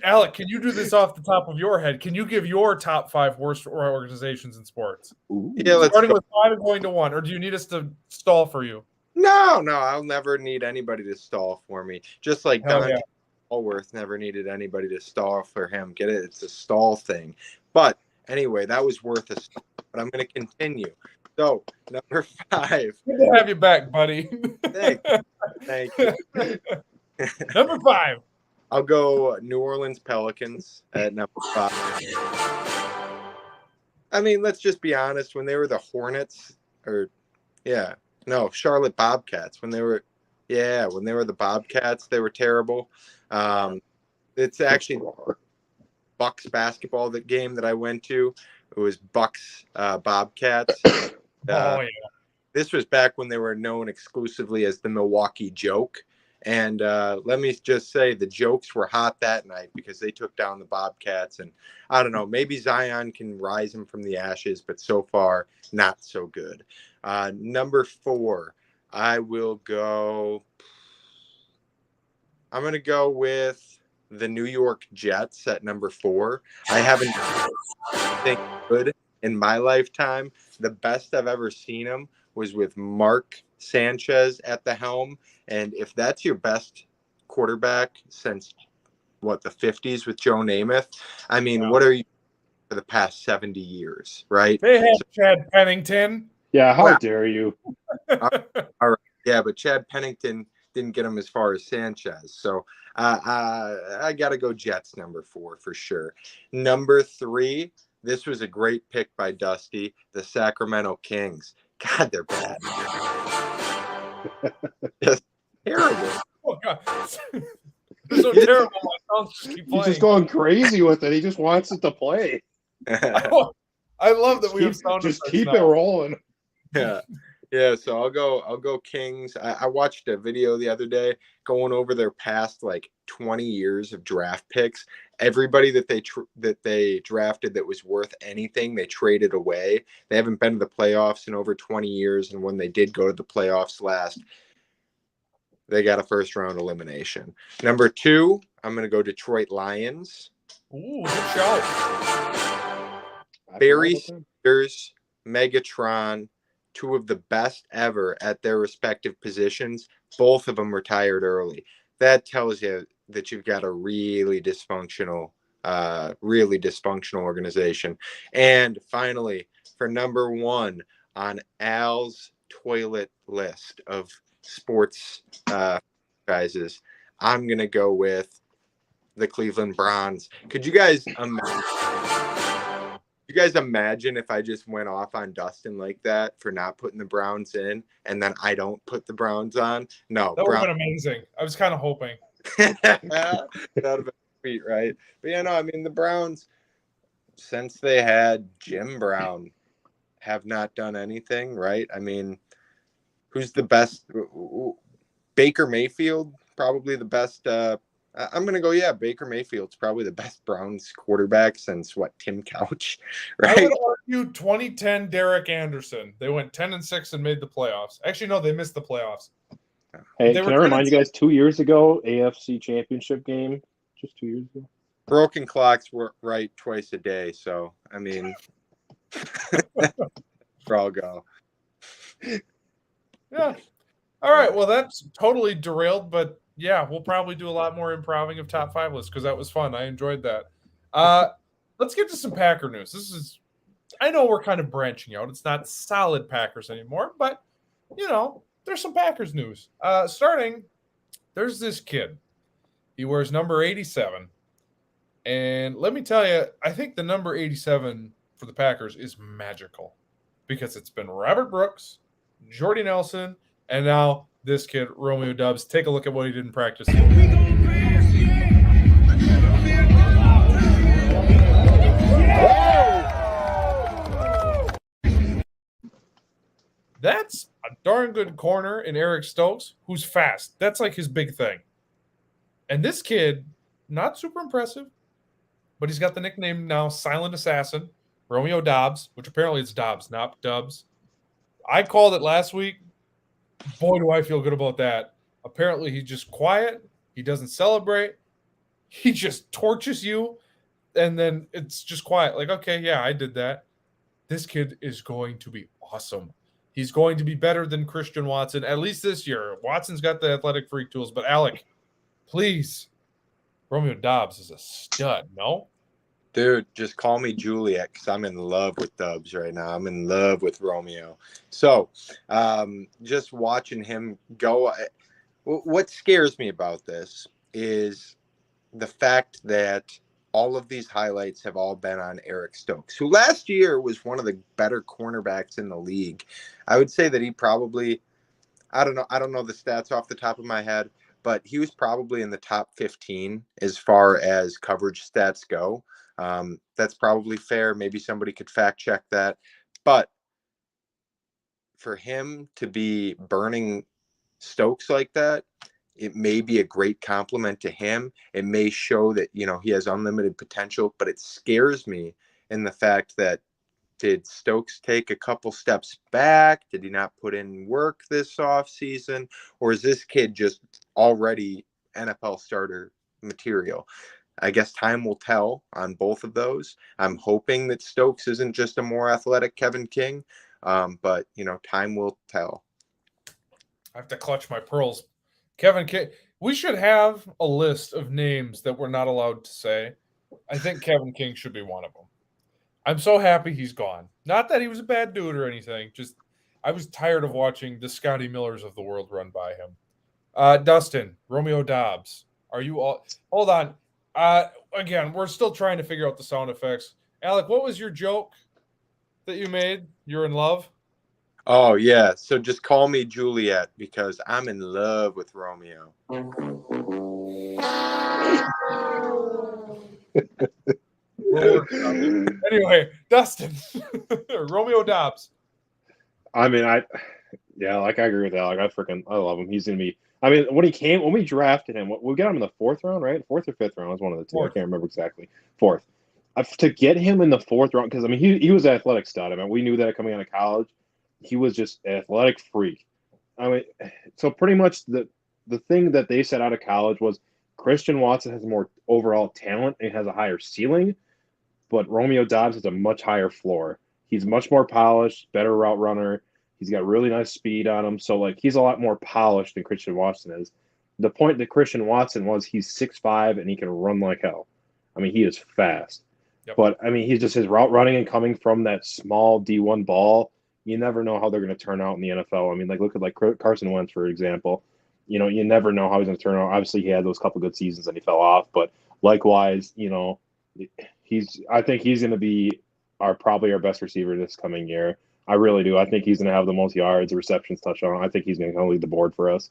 Alec, can you do this off the top of your head? Can you give your top 5 worst organizations in sports? Ooh. Yeah, starting with 5 and going to 1, or do you need us to stall for you? No, I'll never need anybody to stall for me. Just like Don Allworth never needed anybody to stall for him. Get it? It's a stall thing. But anyway, that was worth a stall. But I'm going to continue. So, number 5. Good to have you back, buddy. Thank you. Number 5. I'll go New Orleans Pelicans at number 5. I mean, let's just be honest. When they were the Hornets, Charlotte Bobcats. When they were the Bobcats, they were terrible. It's actually Bucks basketball game that I went to. It was Bucks Bobcats. This was back when they were known exclusively as the Milwaukee Joke. And let me just say the Jokes were hot that night because they took down the Bobcats. And I don't know, maybe Zion can rise him from the ashes, but so far, not so good. Number 4, I'm going to go with the New York Jets at number 4. I haven't been good in my lifetime. The best I've ever seen them was with Mark Sanchez at the helm. And if that's your best quarterback since, the 50s with Joe Namath, I mean, what are you for the past 70 years, right? They had Chad Pennington. Yeah, how dare you? All right. Yeah, but Chad Pennington didn't get him as far as Sanchez. So I got to go Jets number 4 for sure. Number 3, this was a great pick by Dusty, the Sacramento Kings. God, they're bad. Just terrible. Oh, God. They're so terrible. My thumbs just keep He's playing. just going crazy with it. He just wants it to play. I I love that we have sound Just effects keep now. it rolling. Yeah. Yeah, so I'll go Kings. I watched a video the other day going over their past like 20 years of draft picks. Everybody that they drafted that was worth anything, they traded away. They haven't been to the playoffs in over 20 years, and when they did go to the playoffs last, they got a first round elimination. Number 2, I'm going to go Detroit Lions. Ooh, good shout. Barry Sanders, Megatron, 2 of the best ever at their respective positions. Both of them retired early. That tells you that you've got a really dysfunctional organization. And finally, for number 1 on Al's toilet list of sports franchises, I'm going to go with the Cleveland Browns. Could you guys imagine if I just went off on Dustin like that for not putting the Browns in, and then I don't put the Browns on? No, That would have been amazing. I was kind of hoping. that would have been sweet, right? But yeah, no, I mean the Browns, since they had Jim Brown, have not done anything, right? I mean, who's the best? Baker Mayfield, probably the best. I'm going to go, Baker Mayfield's probably the best Browns quarterback since, Tim Couch, right? I would argue 2010 Derek Anderson. They went 10-6 and made the playoffs. Actually, no, they missed the playoffs. Hey, They can were I remind you 10-6. guys, 2 years ago, AFC Championship game, just 2 years ago. Broken clocks work right twice a day, so, I mean, I'll go. Yeah. All right. Well, that's totally derailed, but yeah, we'll probably do a lot more improving of top 5 lists because that was fun. I enjoyed that. Let's get to some Packer news. I know we're kind of branching out. It's not solid Packers anymore, but there's some Packers news. Starting, there's this kid. He wears number 87. And let me tell you, I think the number 87 for the Packers is magical because it's been Robert Brooks, Jordy Nelson, and now this kid, Romeo Doubs. Take a look at what he did in practice. That's a darn good corner in Eric Stokes, who's fast. That's like his big thing. And this kid, not super impressive, but he's got the nickname now, Silent Assassin, Romeo Doubs, which apparently it's Dobbs, not Dubs. I called it last week. Boy, do I feel good about that. Apparently, he's just quiet. He doesn't celebrate. He just torches you, and then it's just quiet. Like, okay, yeah, I did that. This kid is going to be awesome. He's going to be better than Christian Watson, at least this year. Watson's got the athletic freak tools, but Alec, please, Romeo Doubs is a stud, no? Dude, just call me Juliet because I'm in love with Dubs right now. I'm in love with Romeo. So just watching him go, what scares me about this is the fact that all of these highlights have all been on Eric Stokes, who last year was one of the better cornerbacks in the league. I would say that he probably, I don't know the stats off the top of my head, but he was probably in the top 15 as far as coverage stats go. That's probably fair. Maybe somebody could fact check that. But for him to be burning Stokes like that, it may be a great compliment to him. It may show that, he has unlimited potential, but it scares me in the fact that did Stokes take a couple steps back? Did he not put in work this offseason? Or is this kid just already NFL starter material? I guess time will tell on both of those. I'm hoping that Stokes isn't just a more athletic Kevin King, but, time will tell. I have to clutch my pearls. Kevin King, we should have a list of names that we're not allowed to say. I think Kevin King should be one of them. I'm so happy he's gone. Not that he was a bad dude or anything. Just I was tired of watching the Scotty Millers of the world run by him. Dustin, Romeo Doubs, are you all? Hold on. Again, we're still trying to figure out the sound effects. Alec, what was your joke that you made? You're in love? Oh, yeah. So just call me Juliet because I'm in love with Romeo. Anyway, Dustin, Romeo Dobbs. I mean, I agree with that. I love him. He's gonna be. I mean, when we drafted him, we got him in the 4th round, right? 4th or 5th round was one of the two. Fourth. I can't remember exactly. 4th. To get him in the 4th round, because I mean, he was an athletic stud. I mean, we knew that coming out of college, he was just an athletic freak. I mean, so pretty much the thing that they said out of college was Christian Watson has more overall talent and has a higher ceiling, but Romeo Dobbs has a much higher floor. He's much more polished, better route runner. He's got really nice speed on him. So, like, he's a lot more polished than Christian Watson is. The point that Christian Watson was he's 6'5" and he can run like hell. I mean, he is fast. Yep. But, I mean, he's just his route running and coming from that small D1 ball. You never know how they're going to turn out in the NFL. I mean, like, look at Carson Wentz, for example. You know, you never know how he's going to turn out. Obviously, he had those couple good seasons and he fell off. But likewise, you know, I think he's going to be probably our best receiver this coming year. I really do. I think he's going to have the most yards, receptions, touchdown. I think he's going to lead the board for us.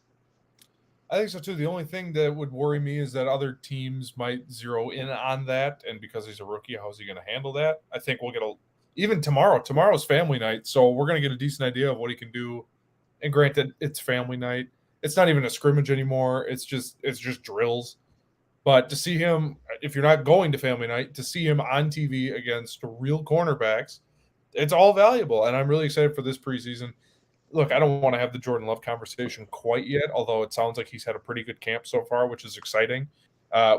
I think so too. The only thing that would worry me is that other teams might zero in on that, and because he's a rookie, how is he going to handle that? I think we'll get even tomorrow. Tomorrow's family night, so we're going to get a decent idea of what he can do. And granted, it's family night. It's not even a scrimmage anymore. It's just drills. But to see him, if you're not going to family night, to see him on TV against real cornerbacks, it's all valuable. And I'm really excited for this preseason. Look, I don't want to have the Jordan Love conversation quite yet, although it sounds like he's had a pretty good camp so far, which is exciting.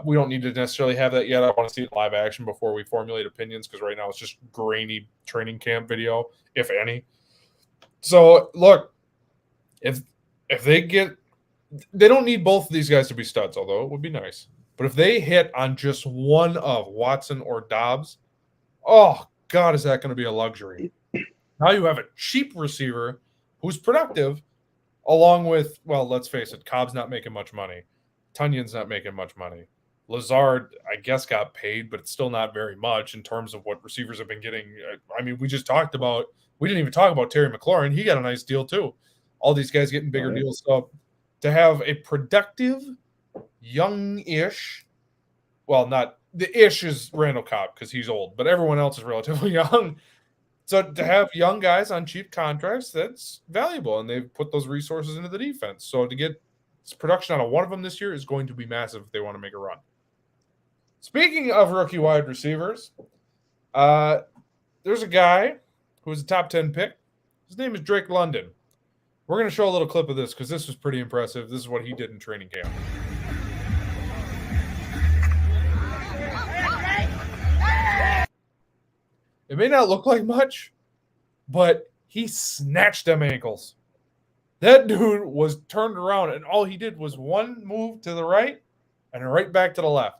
We don't need to necessarily have that yet. I want to see it live action before we formulate opinions, because right now it's just grainy training camp video, if any. So, look, if they don't need both of these guys to be studs, although it would be nice. But if they hit on just one of Watson or Dobbs, oh, God, is that going to be a luxury. Now you have a cheap receiver who's productive, along with, well, let's face it, Cobb's not making much money. Tunyon's not making much money. Lazard, I guess, got paid, but it's still not very much in terms of what receivers have been getting. I mean, we didn't even talk about Terry McLaurin. He got a nice deal too. All these guys getting bigger deals. So to have a productive, young-ish, well, not the ish is Randall Cobb because he's old, but everyone else is relatively young. So to have young guys on cheap contracts, that's valuable, and they've put those resources into the defense. So to get production out of one of them this year is going to be massive if they want to make a run. Speaking of rookie wide receivers, there's a guy who's a top 10 pick. His name is Drake London. We're going to show a little clip of this because this was pretty impressive. This is what he did in training camp. It may not look like much, but he snatched them ankles. That dude was turned around, and all he did was one move to the right and right back to the left.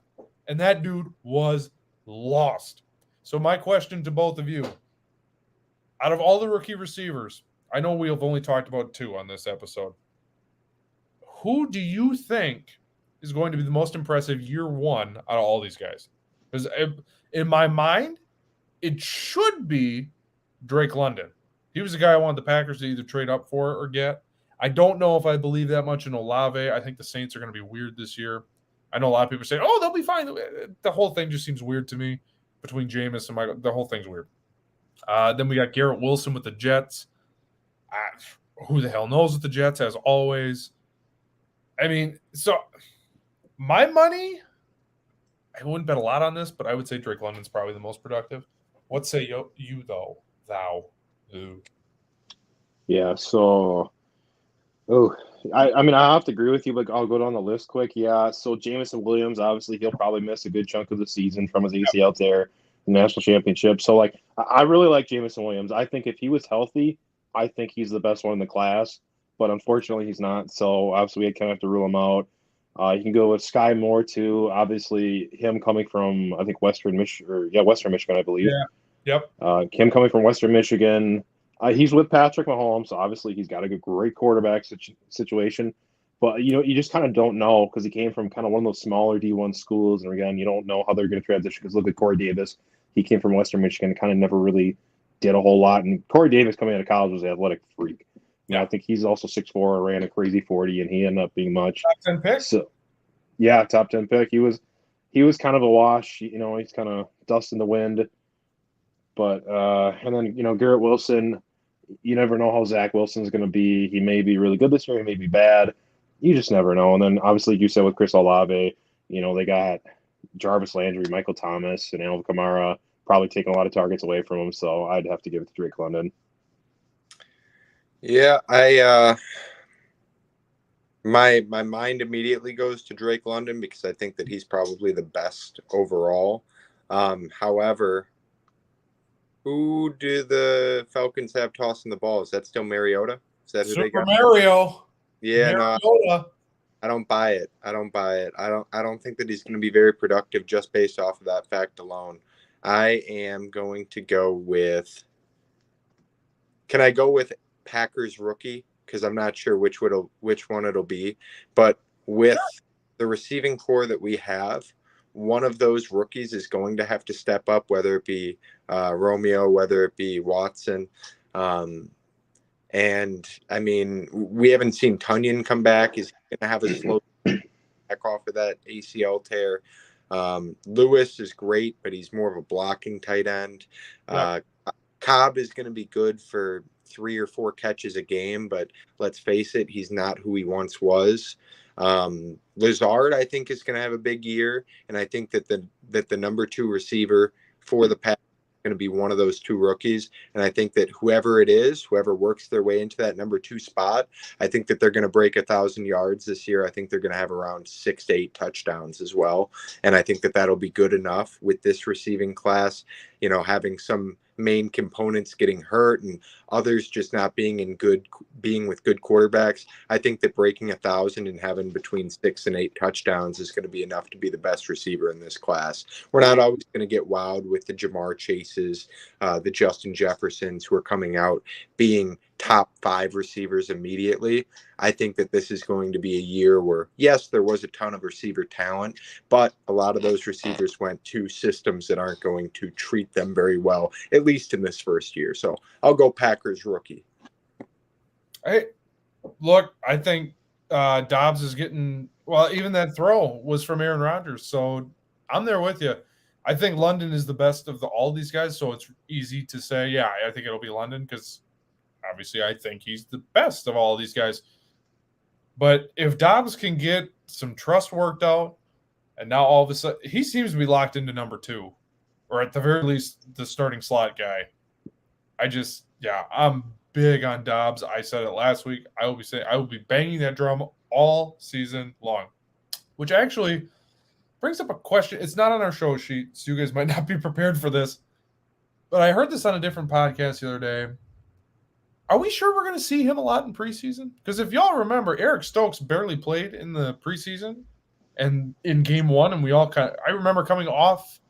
And that dude was lost. So my question to both of you, out of all the rookie receivers, I know we have only talked about 2 on this episode. Who do you think is going to be the most impressive year one out of all these guys? Because in my mind, it should be Drake London. He was the guy I wanted the Packers to either trade up for or get. I don't know if I believe that much in Olave. I think the Saints are going to be weird this year. I know a lot of people say, oh, they'll be fine. The whole thing just seems weird to me between Jameis and Michael. The whole thing's weird. Then we got Garrett Wilson with the Jets. Who the hell knows with the Jets, as always. I mean, so my money, I wouldn't bet a lot on this, but I would say Drake London's probably the most productive. What say you though? Ooh. Yeah, so I mean, I have to agree with you, but I'll go down the list quick. Yeah, so Jameson Williams, obviously, he'll probably miss a good chunk of the season from his ACL tear, the national championship. So, like, I really like Jameson Williams. I think if he was healthy, I think he's the best one in the class. But unfortunately, he's not. So, obviously, we kind of have to rule him out. You can go with Sky Moore, too. Obviously, him coming from, I think, Western Michigan, I believe. Yeah. Yep. Him coming from Western Michigan. He's with Patrick Mahomes, so obviously he's got a great quarterback situation. But, you know, you just kind of don't know because he came from kind of one of those smaller D1 schools. And, again, you don't know how they're going to transition because look at Corey Davis. He came from Western Michigan and kind of never really did a whole lot. And Corey Davis coming out of college was an athletic freak. Yeah, I think he's also 6'4", ran a crazy 40, and he ended up being much. Top 10 pick? So, yeah, top 10 pick. He was kind of a wash. You know, he's kind of dust in the wind. But and then Garrett Wilson, you never know how Zach Wilson's going to be. He may be really good this year. He may be bad. You just never know. And then obviously, like you said with Chris Olave, they got Jarvis Landry, Michael Thomas, and Alvin Kamara probably taking a lot of targets away from him. So I'd have to give it to Drake London. Yeah, my mind immediately goes to Drake London because I think that he's probably the best overall. However, who do the Falcons have tossing the ball? Is that still Mariota? Is that who they Super got? Mario. Yeah, Mariota. I don't buy it. I don't think that he's going to be very productive just based off of that fact alone. I am going to go with. Can I go with Packers rookie? Because I'm not sure which one it'll be. But with the receiving core that we have, one of those rookies is going to have to step up, whether it be Romeo, whether it be Watson. And I mean, we haven't seen Tunyon come back. He's going to have a slow back off of that ACL tear. Lewis is great, but he's more of a blocking tight end. Cobb is going to be good for 3 or 4 catches a game, but let's face it, he's not who he once was. Lazard, I think, is going to have a big year, and I think that the number 2 receiver for the Packers is going to be one of those 2 rookies. And I think that whoever it is, whoever works their way into that number 2 spot, I think that they're going to break 1,000 yards this year. I think they're going to have around 6 to 8 touchdowns as well, and I think that that'll be good enough with this receiving class. Having some main components getting hurt and others just not being with good quarterbacks. I think that breaking 1,000 and having between 6 and 8 touchdowns is going to be enough to be the best receiver in this class. We're not always going to get wowed with the Jamar Chases, the Justin Jeffersons who are coming out being top 5 receivers immediately. I think that this is going to be a year where, yes, there was a ton of receiver talent, but a lot of those receivers went to systems that aren't going to treat them very well, at least in this first year. So I'll go Packers rookie. Hey, look, I think Dobbs is getting – well, even that throw was from Aaron Rodgers, so I'm there with you. I think London is the best of all these guys, so it's easy to say, yeah, I think it'll be London because obviously I think he's the best of all of these guys. But if Dobbs can get some trust worked out, and now all of a sudden he seems to be locked into number 2, or at the very least the starting slot guy. I'm big on Dobbs. I said it last week. I will be banging that drum all season long, which actually brings up a question. It's not on our show sheet, so you guys might not be prepared for this. But I heard this on a different podcast the other day. Are we sure we're going to see him a lot in preseason? Because if y'all remember, Eric Stokes barely played in the preseason and in game 1, and I remember coming off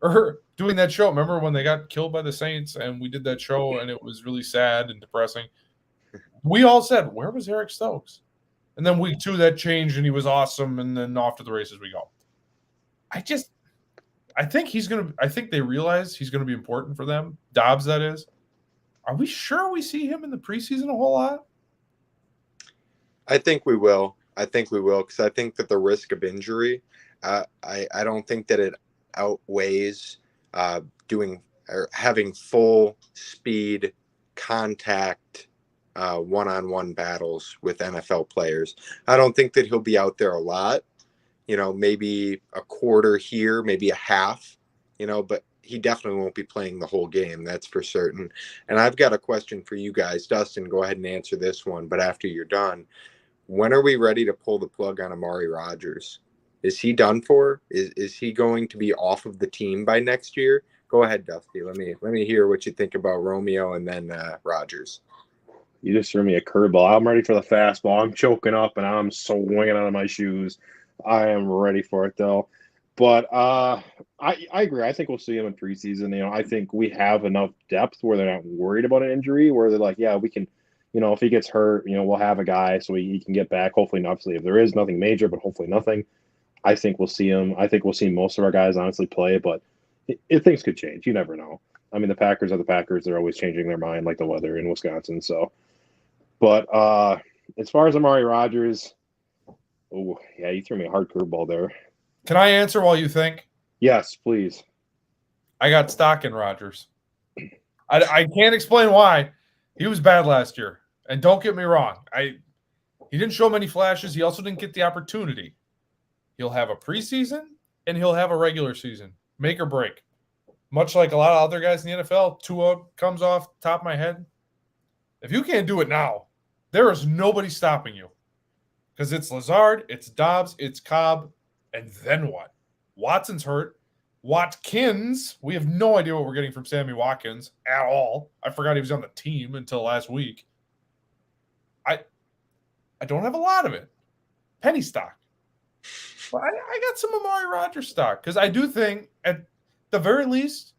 or doing that show. Remember when they got killed by the Saints and we did that show and it was really sad and depressing? We all said, where was Eric Stokes? And then week 2 that changed and he was awesome, and then off to the races we go. I think they realize he's going to be important for them. Dobbs, that is. Are we sure we see him in the preseason a whole lot? I think we will because I think that the risk of injury, I don't think that it outweighs doing or having full speed contact one-on-one battles with NFL players. I don't think that he'll be out there a lot, maybe a quarter here, maybe a half, but he definitely won't be playing the whole game. That's for certain. And I've got a question for you guys. Dustin, go ahead and answer this one. But after you're done, when are we ready to pull the plug on Amari Rodgers? Is he done for? Is he going to be off of the team by next year? Go ahead, Dusty. Let me hear what you think about Romeo and then Rodgers. You just threw me a curveball. I'm ready for the fastball. I'm choking up and I'm swinging out of my shoes. I am ready for it though. But I agree. I think we'll see him in preseason. I think we have enough depth where they're not worried about an injury, where they're like, yeah, we can, if he gets hurt, we'll have a guy so he can get back. Hopefully, obviously, if there is nothing major, but hopefully nothing, I think we'll see him. I think we'll see most of our guys honestly play, but things could change. You never know. I mean, the Packers are the Packers. They're always changing their mind like the weather in Wisconsin. So, but as far as Amari Rodgers, oh, yeah, you threw me a hard curveball there. Can I answer while you think? Yes, please. I got stock in Rodgers. I can't explain why. He was bad last year. And don't get me wrong. He didn't show many flashes. He also didn't get the opportunity. He'll have a preseason and he'll have a regular season. Make or break. Much like a lot of other guys in the NFL, Tua comes off the top of my head. If you can't do it now, there is nobody stopping you. Because it's Lazard, it's Dobbs, it's Cobb, and then what? Watson's hurt. Watkins, we have no idea what we're getting from Sammy Watkins at all. I forgot he was on the team until last week. I don't have a lot of it. Penny stock. But I got some Amari Rodgers stock because I do think at the very least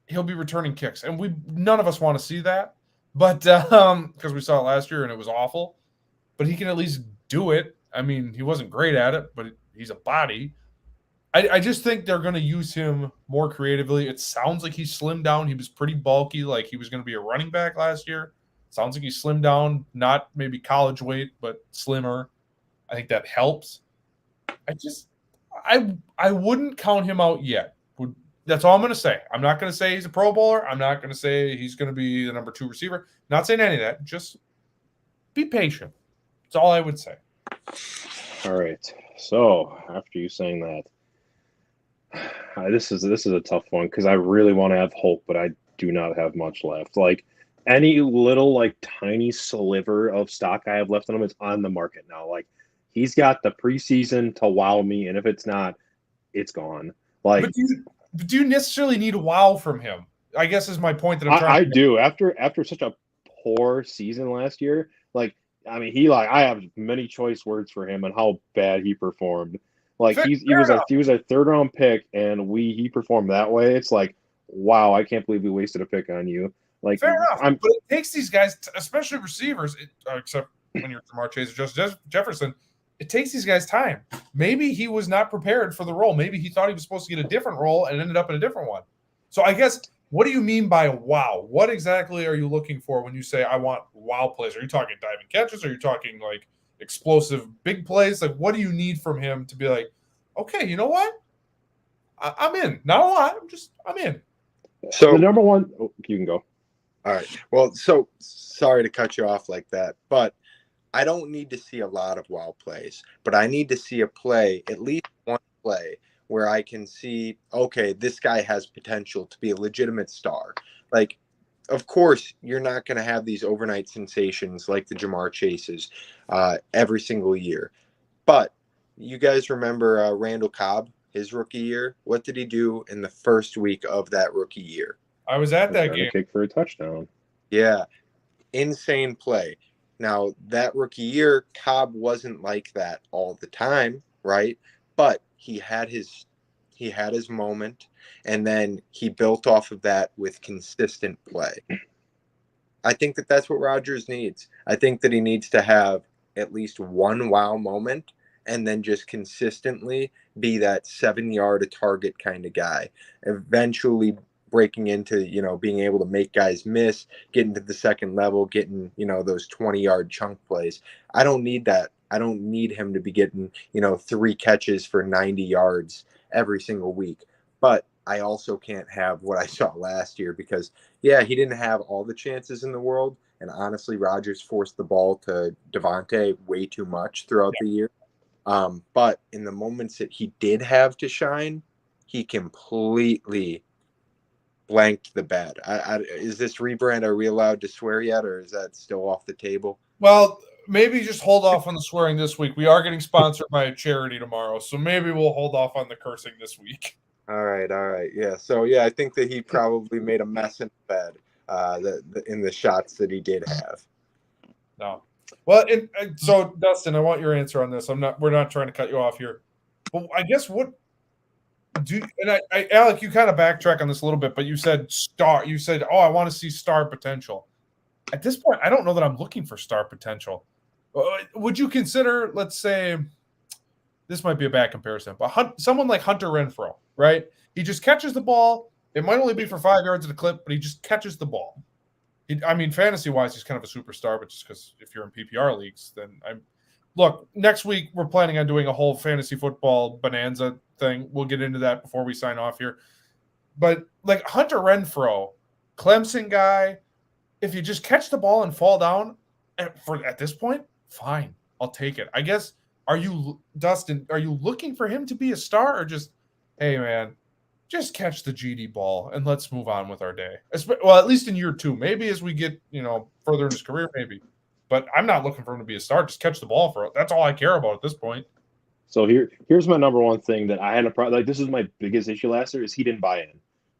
he'll be returning kicks. And none of us want to see that. But because we saw it last year and it was awful. But he can at least do it. I mean, he wasn't great at it, but he's a body. I just think they're going to use him more creatively. It sounds like he's slimmed down. He was pretty bulky, like he was going to be a running back last year. Sounds like he's slimmed down, not maybe college weight, but slimmer. I think that helps. I wouldn't count him out yet. That's all I'm going to say. I'm not going to say he's a Pro Bowler. I'm not going to say he's going to be the number 2 receiver. Not saying any of that. Just be patient. That's all I would say. All right. So after you saying that, this is a tough one because I really want to have hope, but I do not have much left. Like any little like tiny sliver of stock I have left on him is on the market now. Like he's got the preseason to wow me, and if it's not, it's gone. Like, but do you necessarily need a wow from him? I guess is my point that I'm trying. I do. After such a poor season last year, like I mean, I have many choice words for him and how bad he performed. Like he was a 3rd round pick, and he performed that way. It's like, wow, I can't believe we wasted a pick on you. Like, fair enough, but it takes these guys, especially receivers, except when you're Jamar Chase or Justin Jefferson, it takes these guys time. Maybe he was not prepared for the role. Maybe he thought he was supposed to get a different role and ended up in a different one. So I guess, what do you mean by wow? What exactly are you looking for when you say I want wow plays? Are you talking diving catches? Are you talking like explosive big plays? Like, what do you need from him to be like, okay, you know what? I'm in. Not a lot. I'm in. So the number one, you can go. All right. Well, so sorry to cut you off like that, but I don't need to see a lot of wow plays, but I need to see a play, at least one play, where I can see, okay, this guy has potential to be a legitimate star. Like, of course, you're not going to have these overnight sensations like the Jamar Chases every single year. But you guys remember Randall Cobb, his rookie year? What did he do in the first week of that rookie year? I was at that game. Kick for a touchdown. Yeah. Insane play. Now, that rookie year, Cobb wasn't like that all the time, right? But he had his moment, and then he built off of that with consistent play. I think that that's what Rodgers needs. I think that he needs to have at least one wow moment and then just consistently be that 7-yard a target kind of guy. Eventually breaking into, being able to make guys miss, getting to the second level, getting, those 20-yard chunk plays. I don't need that. I don't need him to be getting, 3 catches for 90 yards every single week. But I also can't have what I saw last year because, yeah, he didn't have all the chances in the world. And honestly, Rodgers forced the ball to Devontae way too much throughout the year. But in the moments that he did have to shine, he completely blanked the bed. Is this rebrand, are we allowed to swear yet, or is that still off the table? Well, maybe just hold off on the swearing this week. We are getting sponsored by a charity tomorrow, so maybe we'll hold off on the cursing this week. All right. Yeah. So, yeah, I think that he probably made a mess in bed in the shots that he did have. No. Well, so, Dustin, I want your answer on this. We're not trying to cut you off here. But I guess Alec, you kind of backtrack on this a little bit, but you said star. You said, I want to see star potential. At this point, I don't know that I'm looking for star potential. Would you consider, let's say, this might be a bad comparison, but someone like Hunter Renfrow, right? He just catches the ball. It might only be for 5 yards at a clip, but he just catches the ball. Fantasy-wise, he's kind of a superstar, but just because if you're in PPR leagues, then look, next week we're planning on doing a whole fantasy football bonanza thing. We'll get into that before we sign off here. But like Hunter Renfrow, Clemson guy. If you just catch the ball and fall down, at this point, fine, I'll take it. I guess. Dustin? Are you looking for him to be a star, or just, hey man, just catch the GD ball and let's move on with our day? Well, at least in year 2, maybe as we get further in his career, maybe. But I'm not looking for him to be a star. Just catch the ball for it. That's all I care about at this point. So here's my number one thing that I had a problem. Like, this is my biggest issue last year is he didn't buy in.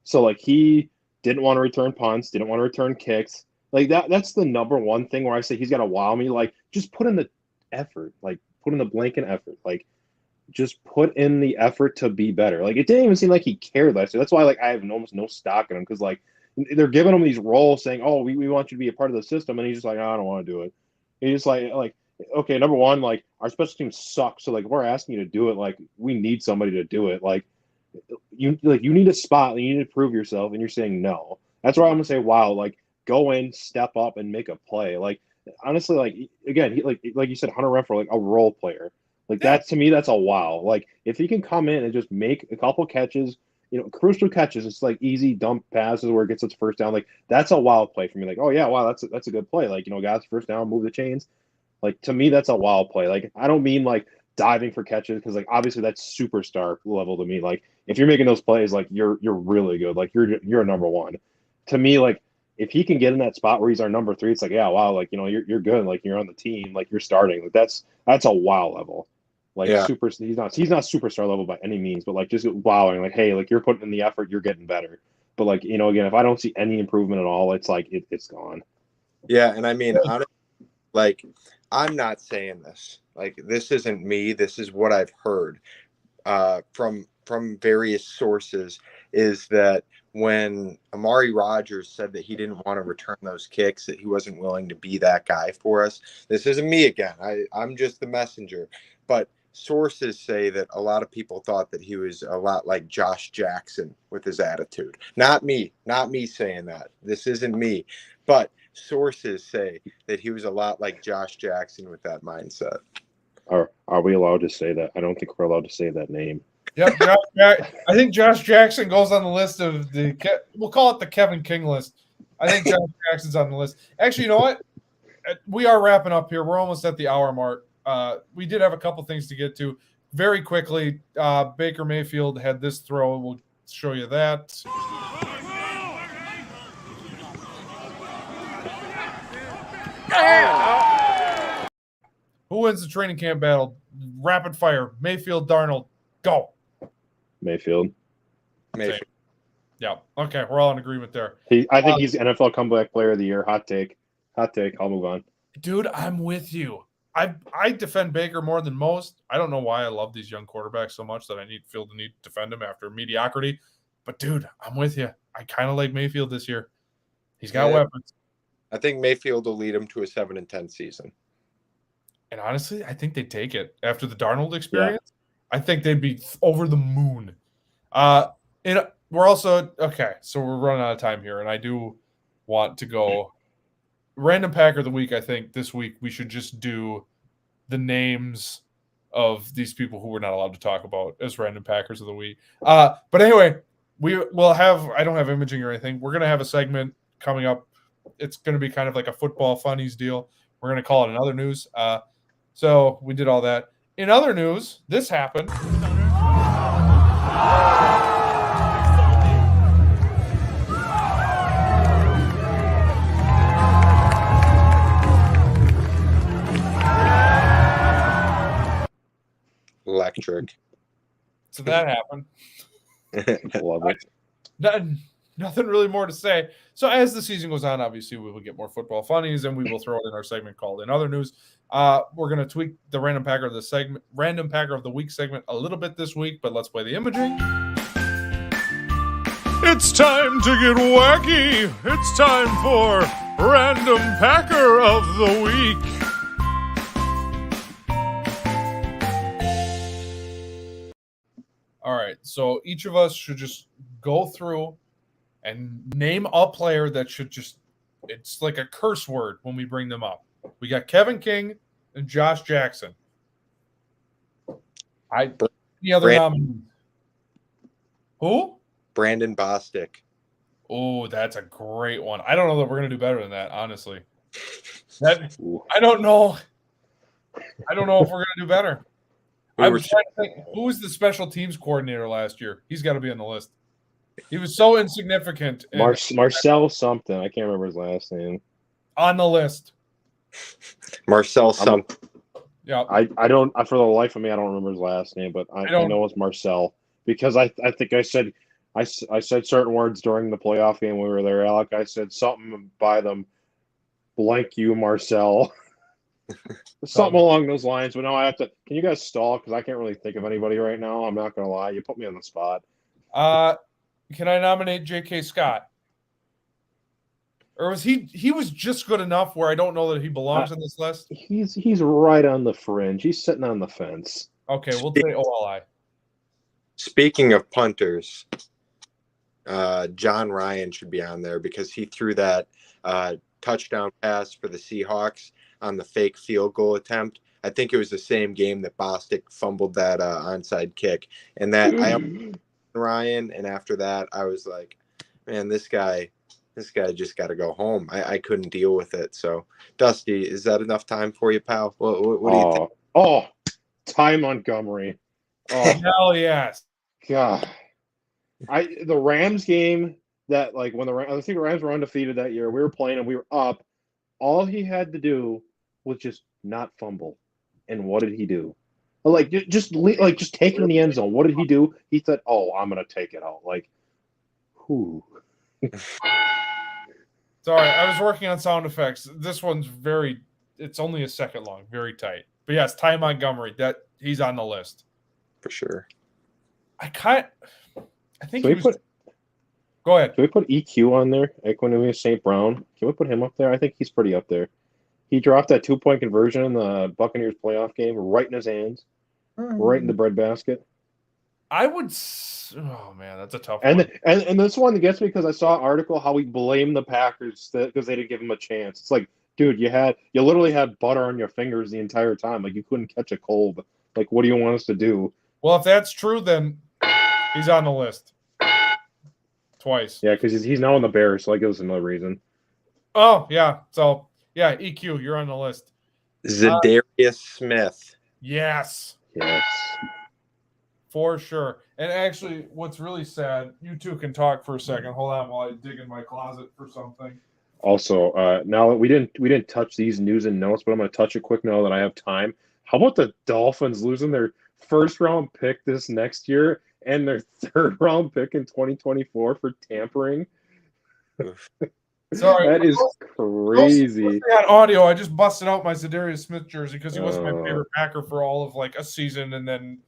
So like he didn't want to return punts, didn't want to return kicks. Like that's the number one thing where I say he's got to wow me. Like, just put in the effort. Like, put in the blanket effort. Like, just put in the effort to be better. Like, it didn't even seem like he cared last year. That's why like I have almost no stock in him, because like they're giving him these roles saying, oh, we want you to be a part of the system, and he's just like, I don't want to do it. He's just like okay, number one, like our special team sucks, so like we're asking you to do it. Like, we need somebody to do it. Like you need a spot, you need to prove yourself, and you're saying no. That's why I'm gonna say, wow, like go in, step up, and make a play. Like, honestly, like again, he, like you said, Hunter Renfrow, like a role player. Like, that to me, that's a wow. Like, if he can come in and just make a couple catches, crucial catches, it's like easy dump passes where it gets its first down. Like, that's a wow play for me. Like, oh yeah, wow, that's a good play. Like, got its first down, move the chains. Like, to me, that's a wow play. Like, I don't mean like diving for catches, because like obviously that's superstar level to me. Like, if you're making those plays, like you're really good. Like, you're a number one. To me, like if he can get in that spot where he's our number 3, it's like, yeah, wow, like you're good. Like, you're on the team. Like, you're starting. Like, that's a wow level. Like, he's not superstar level by any means, but like just wowing. Like, hey, like you're putting in the effort, you're getting better. But like again, if I don't see any improvement at all, it's like it's gone. Yeah, and I mean, honestly, like, I'm not saying this. Like, this isn't me. This is what I've heard from various sources, is that when Amari Rodgers said that he didn't want to return those kicks, that he wasn't willing to be that guy for us. This isn't me again. I'm just the messenger. But sources say that a lot of people thought that he was a lot like Josh Jackson with his attitude. Not me saying that. This isn't me. But sources say that he was a lot like Josh Jackson with that mindset. Are we allowed to say that? I don't think we're allowed to say that name. Yep, I think Josh Jackson goes on the list of we'll call it the Kevin King list. I think Josh Jackson's on the list. Actually, you know what? We are wrapping up here. We're almost at the hour mark. We did have a couple things to get to very quickly. Baker Mayfield had this throw. We'll show you that. Who wins the training camp battle? Rapid fire. Mayfield, Darnold, go. Mayfield. Yeah. Okay, we're all in agreement there. I think he's NFL comeback player of the year. Hot take. I'll move on. Dude, I'm with you. I defend Baker more than most. I don't know why I love these young quarterbacks so much that I feel the need to defend him after mediocrity. But dude, I'm with you. I kind of like Mayfield this year. He's got weapons. I think Mayfield will lead him to a 7-10 season. And honestly, I think they'd take it after the Darnold experience. Yeah. I think they'd be over the moon. We're also okay. So we're running out of time here, and I do want to go random Packer of the week. I think this week we should just do the names of these people who we're not allowed to talk about as random Packers of the week. But anyway, we will have. I don't have imaging or anything. We're gonna have a segment coming up. It's gonna be kind of like a football funnies deal. We're gonna call it Another News. So we did all that. In other news, this happened. Electric. So that happened. I love it. Nothing really more to say. So as the season goes on, obviously we will get more football funnies, and we will throw it in our segment called In Other News. We're going to tweak the Random Packer of the Week segment a little bit this week, but let's play the imaging. It's time to get wacky. It's time for Random Packer of the Week. All right, so each of us should just go through and name a player that should it's like a curse word when we bring them up. We got Kevin King and Josh Jackson. Any other nominees? Who? Brandon Bostic. Oh, that's a great one. I don't know that we're gonna do better than that, honestly. Ooh. I don't know. I don't know if we're gonna do better. We I were was trying to think, who was the special teams coordinator last year? He's got to be on the list. He was so insignificant. Marcel something. I can't remember his last name. On the list. Marcel something. Yeah. I don't for the life of me I don't remember his last name, but I know it's Marcel because I think I said certain words during the playoff game when we were there, Alec. I said something by them, blank you, Marcel. Something along those lines. But no, I have to. Can you guys stall? Because I can't really think of anybody right now. I'm not gonna lie. You put me on the spot. Can I nominate J.K. Scott? Or was he was just good enough where I don't know that he belongs on this list? He's right on the fringe. He's sitting on the fence. Okay, we'll say OLI. Speaking of punters, John Ryan should be on there because he threw that touchdown pass for the Seahawks on the fake field goal attempt. I think it was the same game that Bostic fumbled that onside kick. And that I Ryan, and after that I was like, man, this guy just got to go home. I couldn't deal with it. So, Dusty, is that enough time for you, pal? What do you think? Oh, Ty Montgomery. Oh, hell yes. God. The Rams game that I think the Rams were undefeated that year. We were playing and we were up. All he had to do was just not fumble. And what did he do? Just take it in the end zone. What did he do? He said, "Oh, I'm gonna take it out." Who? Sorry, I was working on sound effects. This one's it's only a second long, very tight. But yes, Ty Montgomery, he's on the list. For sure. Go ahead. Can we put EQ on there? Equanimeous St. Brown. Can we put him up there? I think he's pretty up there. He dropped that 2-point conversion in the Buccaneers playoff game right in his hands, right in the breadbasket. I would. Oh man, that's a tough one. And this one gets me because I saw an article how he blamed the Packers because they didn't give him a chance. It's like, dude, you literally had butter on your fingers the entire time. Like you couldn't catch a cold. Like, what do you want us to do? Well, if that's true, then he's on the list twice. Yeah, because he's now on the Bears, so that gives us another reason. Oh yeah, so yeah, EQ, you're on the list. Zadarius Smith. Yes. For sure. And actually, what's really sad, you two can talk for a second. Hold on while I dig in my closet for something. Also, now we didn't touch these news and notes, but I'm going to touch it quick now that I have time. How about the Dolphins losing their first-round pick this next year and their third-round pick in 2024 for tampering? Sorry, that is crazy. On audio, I just busted out my Zadarius Smith jersey because he wasn't my favorite Packer for all of a season, and then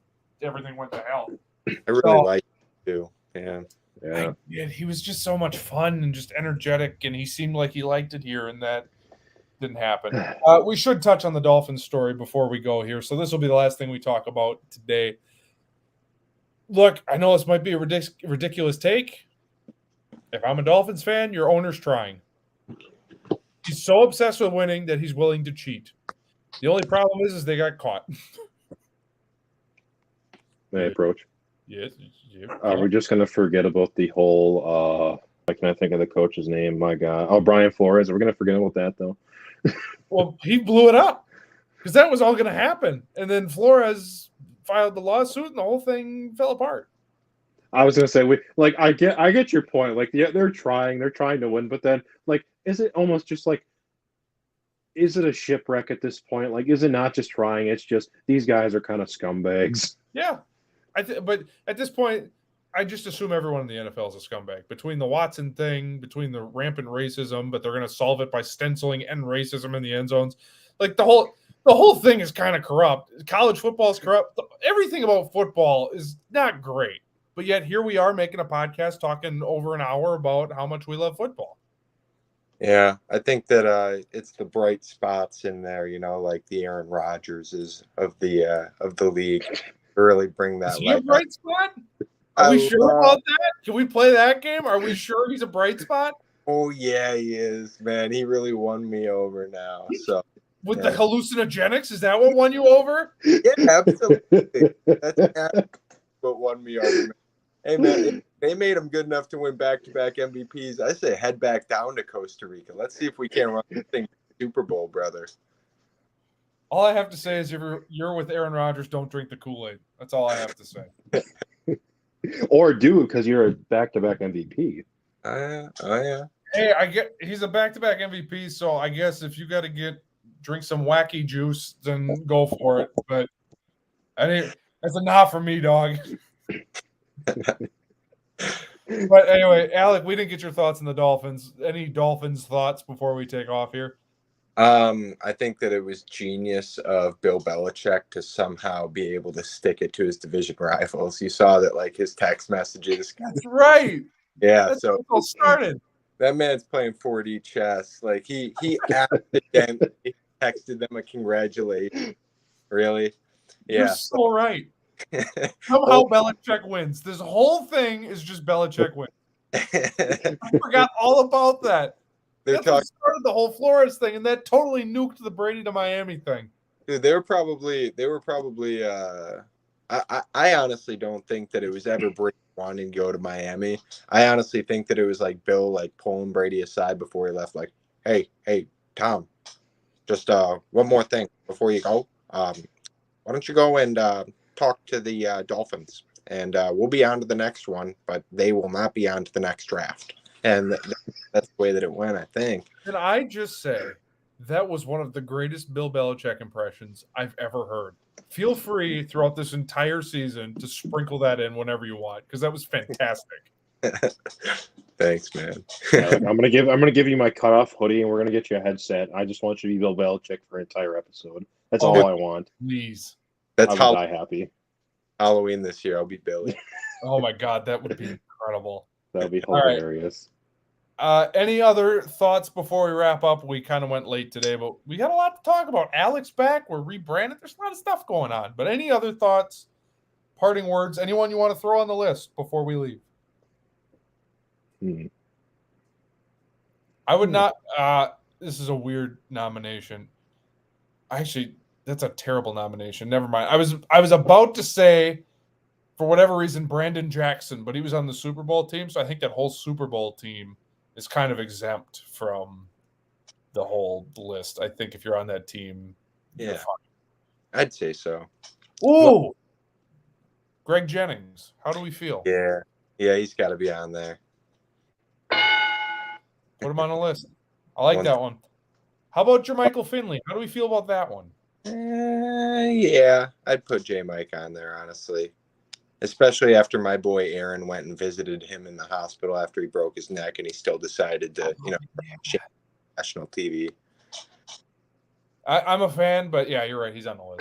everything went to hell. I really like him too. Yeah. He was just so much fun and just energetic, and he seemed like he liked it here, and that didn't happen. We should touch on the Dolphins story before we go here, so this will be the last thing we talk about today. Look, I know this might be a ridiculous take. If I'm a Dolphins fan, your owner's trying. He's so obsessed with winning that he's willing to cheat. The only problem is they got caught. May I approach? Yes. We're just going to forget about the whole can I think of the coach's name? My God. Oh, Brian Flores. We're going to forget about that, though. Well, he blew it up because that was all going to happen. And then Flores filed the lawsuit and the whole thing fell apart. I was going to say, I get your point. They're trying to win, but then, is it almost just is it a shipwreck at this point? Is it not just trying? It's just these guys are kind of scumbags. Yeah. But at this point, I just assume everyone in the NFL is a scumbag. Between the Watson thing, between the rampant racism, but they're going to solve it by stenciling end racism in the end zones. The whole thing is kind of corrupt. College football is corrupt. Everything about football is not great. But yet here we are making a podcast talking over an hour about how much we love football. Yeah, I think that it's the bright spots in there, like the Aaron Rodgerses of the league. Really bring that. Is he a bright spot? Are we sure about that? Can we play that game? Are we sure he's a bright spot? Oh yeah, he is, man. He really won me over now. So with the hallucinogenics, is that what won you over? Yeah, absolutely. That's what won me over. Hey man, They made him good enough to win back-to-back MVPs. I say head back down to Costa Rica. Let's see if we can't run this thing to the Super Bowl, brother. All I have to say is if you're with Aaron Rodgers, don't drink the Kool-Aid. That's all I have to say. Or do, because you're a back-to-back MVP. Oh, yeah. Hey, I get he's a back-to-back MVP, so I guess if you got to drink some wacky juice, then go for it. But that's a nah for me, dog. But anyway, Alec, we didn't get your thoughts on the Dolphins. Any Dolphins thoughts before we take off here? I think that it was genius of Bill Belichick to somehow be able to stick it to his division rivals. You saw that, like, his text messages. That's right. Yeah, That's so how it all started. that man's playing 4D chess. Like, he accidentally texted them a congratulations. Really? You're Yeah. so right. Somehow Belichick wins. This whole thing is just Belichick wins. I forgot all about that. They're That's what talking. started the whole Flores thing, and that totally nuked the Brady to Miami thing. Dude, they were probably. I honestly don't think that it was ever Brady wanting to go to Miami. I honestly think that it was like Bill, like, pulling Brady aside before he left. Like, hey, Tom, just one more thing before you go. Why don't you go and talk to the Dolphins, and we'll be on to the next one, but they will not be on to the next draft. And that's the way that it went, I think. Can I just say that was one of the greatest Bill Belichick impressions I've ever heard. Feel free throughout this entire season to sprinkle that in whenever you want, because that was fantastic. Thanks, man. Yeah, like, I'm gonna give you my cutoff hoodie, and we're gonna get you a headset. I just want you to be Bill Belichick for an entire episode. That's all I want. Please. That's I would die happy. Halloween this year. I'll be Billy. Oh my God, that would be incredible. That would be All right. hilarious. Any other thoughts before we wrap up? We kind of went late today, but we got a lot to talk about. Alex back. We're rebranded. There's a lot of stuff going on. But any other thoughts, parting words, anyone you want to throw on the list before we leave? I would not. This is a weird nomination. Actually, that's a terrible nomination. Never mind. I was about to say, for whatever reason, Brandon Jackson, but he was on the Super Bowl team, so I think that whole Super Bowl team is kind of exempt from the whole list. I think if you're on that team, you're Yeah. fine. I'd say so. Ooh, Greg Jennings. How do we feel? Yeah, he's got to be on there. Put him on the list. I like that one. How about Jermichael Finley? How do we feel about that one? Yeah, I'd put J. Mike on there, honestly. Especially after my boy Aaron went and visited him in the hospital after he broke his neck, and he still decided to, share national TV. I'm a fan, but yeah, you're right. He's on the list.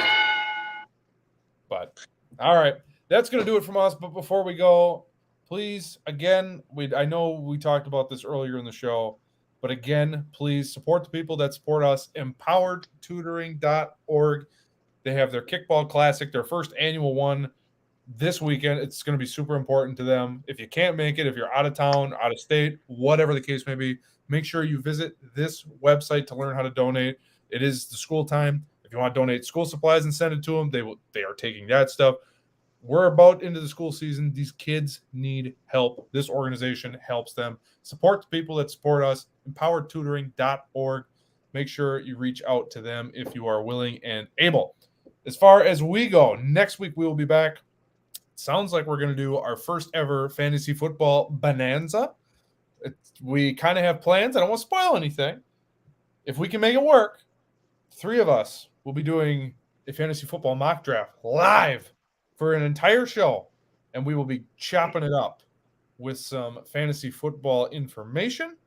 But all right, that's going to do it from us. But before we go, please, again, I know we talked about this earlier in the show, but again, please support the people that support us. EmpoweredTutoring.org. They have their Kickball Classic, their first annual one this weekend. It's going to be super important to them. If you can't make it, if you're out of town, out of state, whatever the case may be, make sure you visit this website to learn how to donate. It is the school time. If you want to donate school supplies and send it to them, they are taking that stuff. We're about into the school season. These kids need help. This organization helps them. Support the people that support us. EmpoweredTutoring.org. Make sure you reach out to them if you are willing and able. As far as we go, next week we will be back. Sounds like we're going to do our first ever fantasy football bonanza. We kind of have plans. I don't want to spoil anything. If we can make it work, 3 of us will be doing a fantasy football mock draft live for an entire show, and we will be chopping it up with some fantasy football information.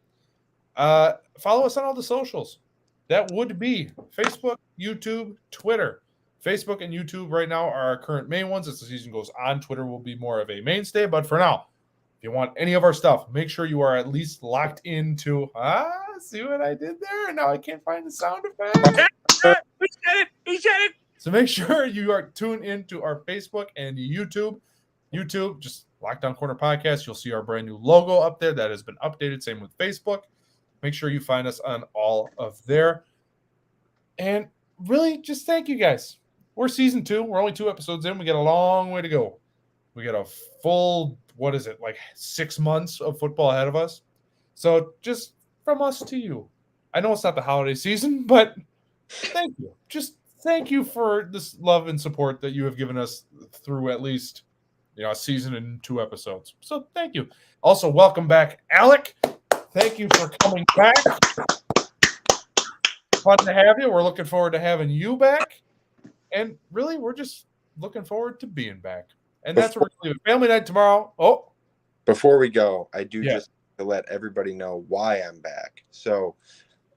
Follow us on all the socials. That would be Facebook, YouTube, Twitter. Facebook and YouTube right now are our current main ones. As the season goes on, Twitter will be more of a mainstay. But for now, if you want any of our stuff, make sure you are at least locked into. See what I did there? And now I can't find the sound effect. He said it. So make sure you are tuned into our Facebook and YouTube. YouTube, just Lockdown Corner Podcast. You'll see our brand new logo up there that has been updated. Same with Facebook. Make sure you find us on all of there. And really, just thank you guys. We're season 2. We're only 2 episodes in. We got a long way to go. We got a full, 6 months of football ahead of us. So just from us to you. I know it's not the holiday season, but thank you. Just thank you for this love and support that you have given us through at least a season and 2 episodes. So thank you. Also, welcome back, Alec. Thank you for coming back. Fun to have you. We're looking forward to having you back. And really, we're just looking forward to being back. And that's what we're going to do. Family night tomorrow. Oh. Before we go, I do Yeah. just to let everybody know why I'm back. So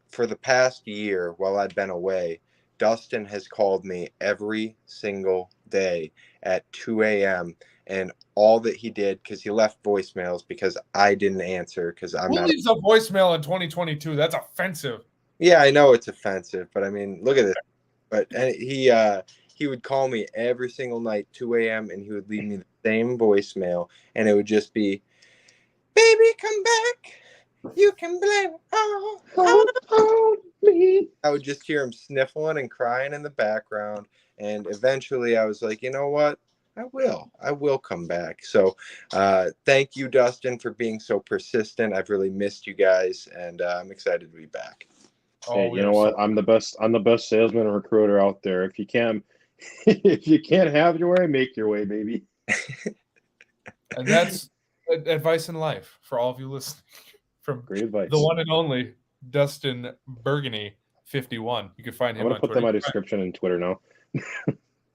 for the past year while I've been away, Dustin has called me every single day at 2 a.m. And all that he did, because he left voicemails because I didn't answer because I'm Who not. leaves a voicemail in 2022? That's offensive. Yeah, I know it's offensive, but I mean, look at this. But he would call me every single night, 2 a.m., and he would leave me the same voicemail, and it would just be, "Baby, come back. You can blame all on me." I would just hear him sniffling and crying in the background, and eventually I was like, you know what? I will come back. So thank you, Dustin, for being so persistent. I've really missed you guys, and I'm excited to be back. Hey, you know what? I'm the best salesman and recruiter out there. If you can't have your way, make your way, baby. And that's advice in life for all of you listening from Great advice. the one and only Dustin Burgundy 51. You can find him I'm gonna on put that in Twitter. my description in Twitter now.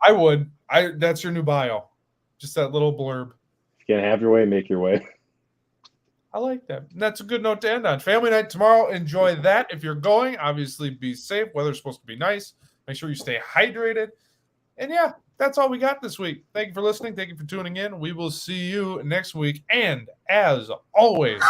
I would. That's your new bio. Just that little blurb. If you can't have your way, make your way. I like that. And that's a good note to end on. Family night tomorrow. Enjoy that. If you're going, obviously be safe. Weather's supposed to be nice. Make sure you stay hydrated. And yeah, that's all we got this week. Thank you for listening. Thank you for tuning in. We will see you next week. And as always,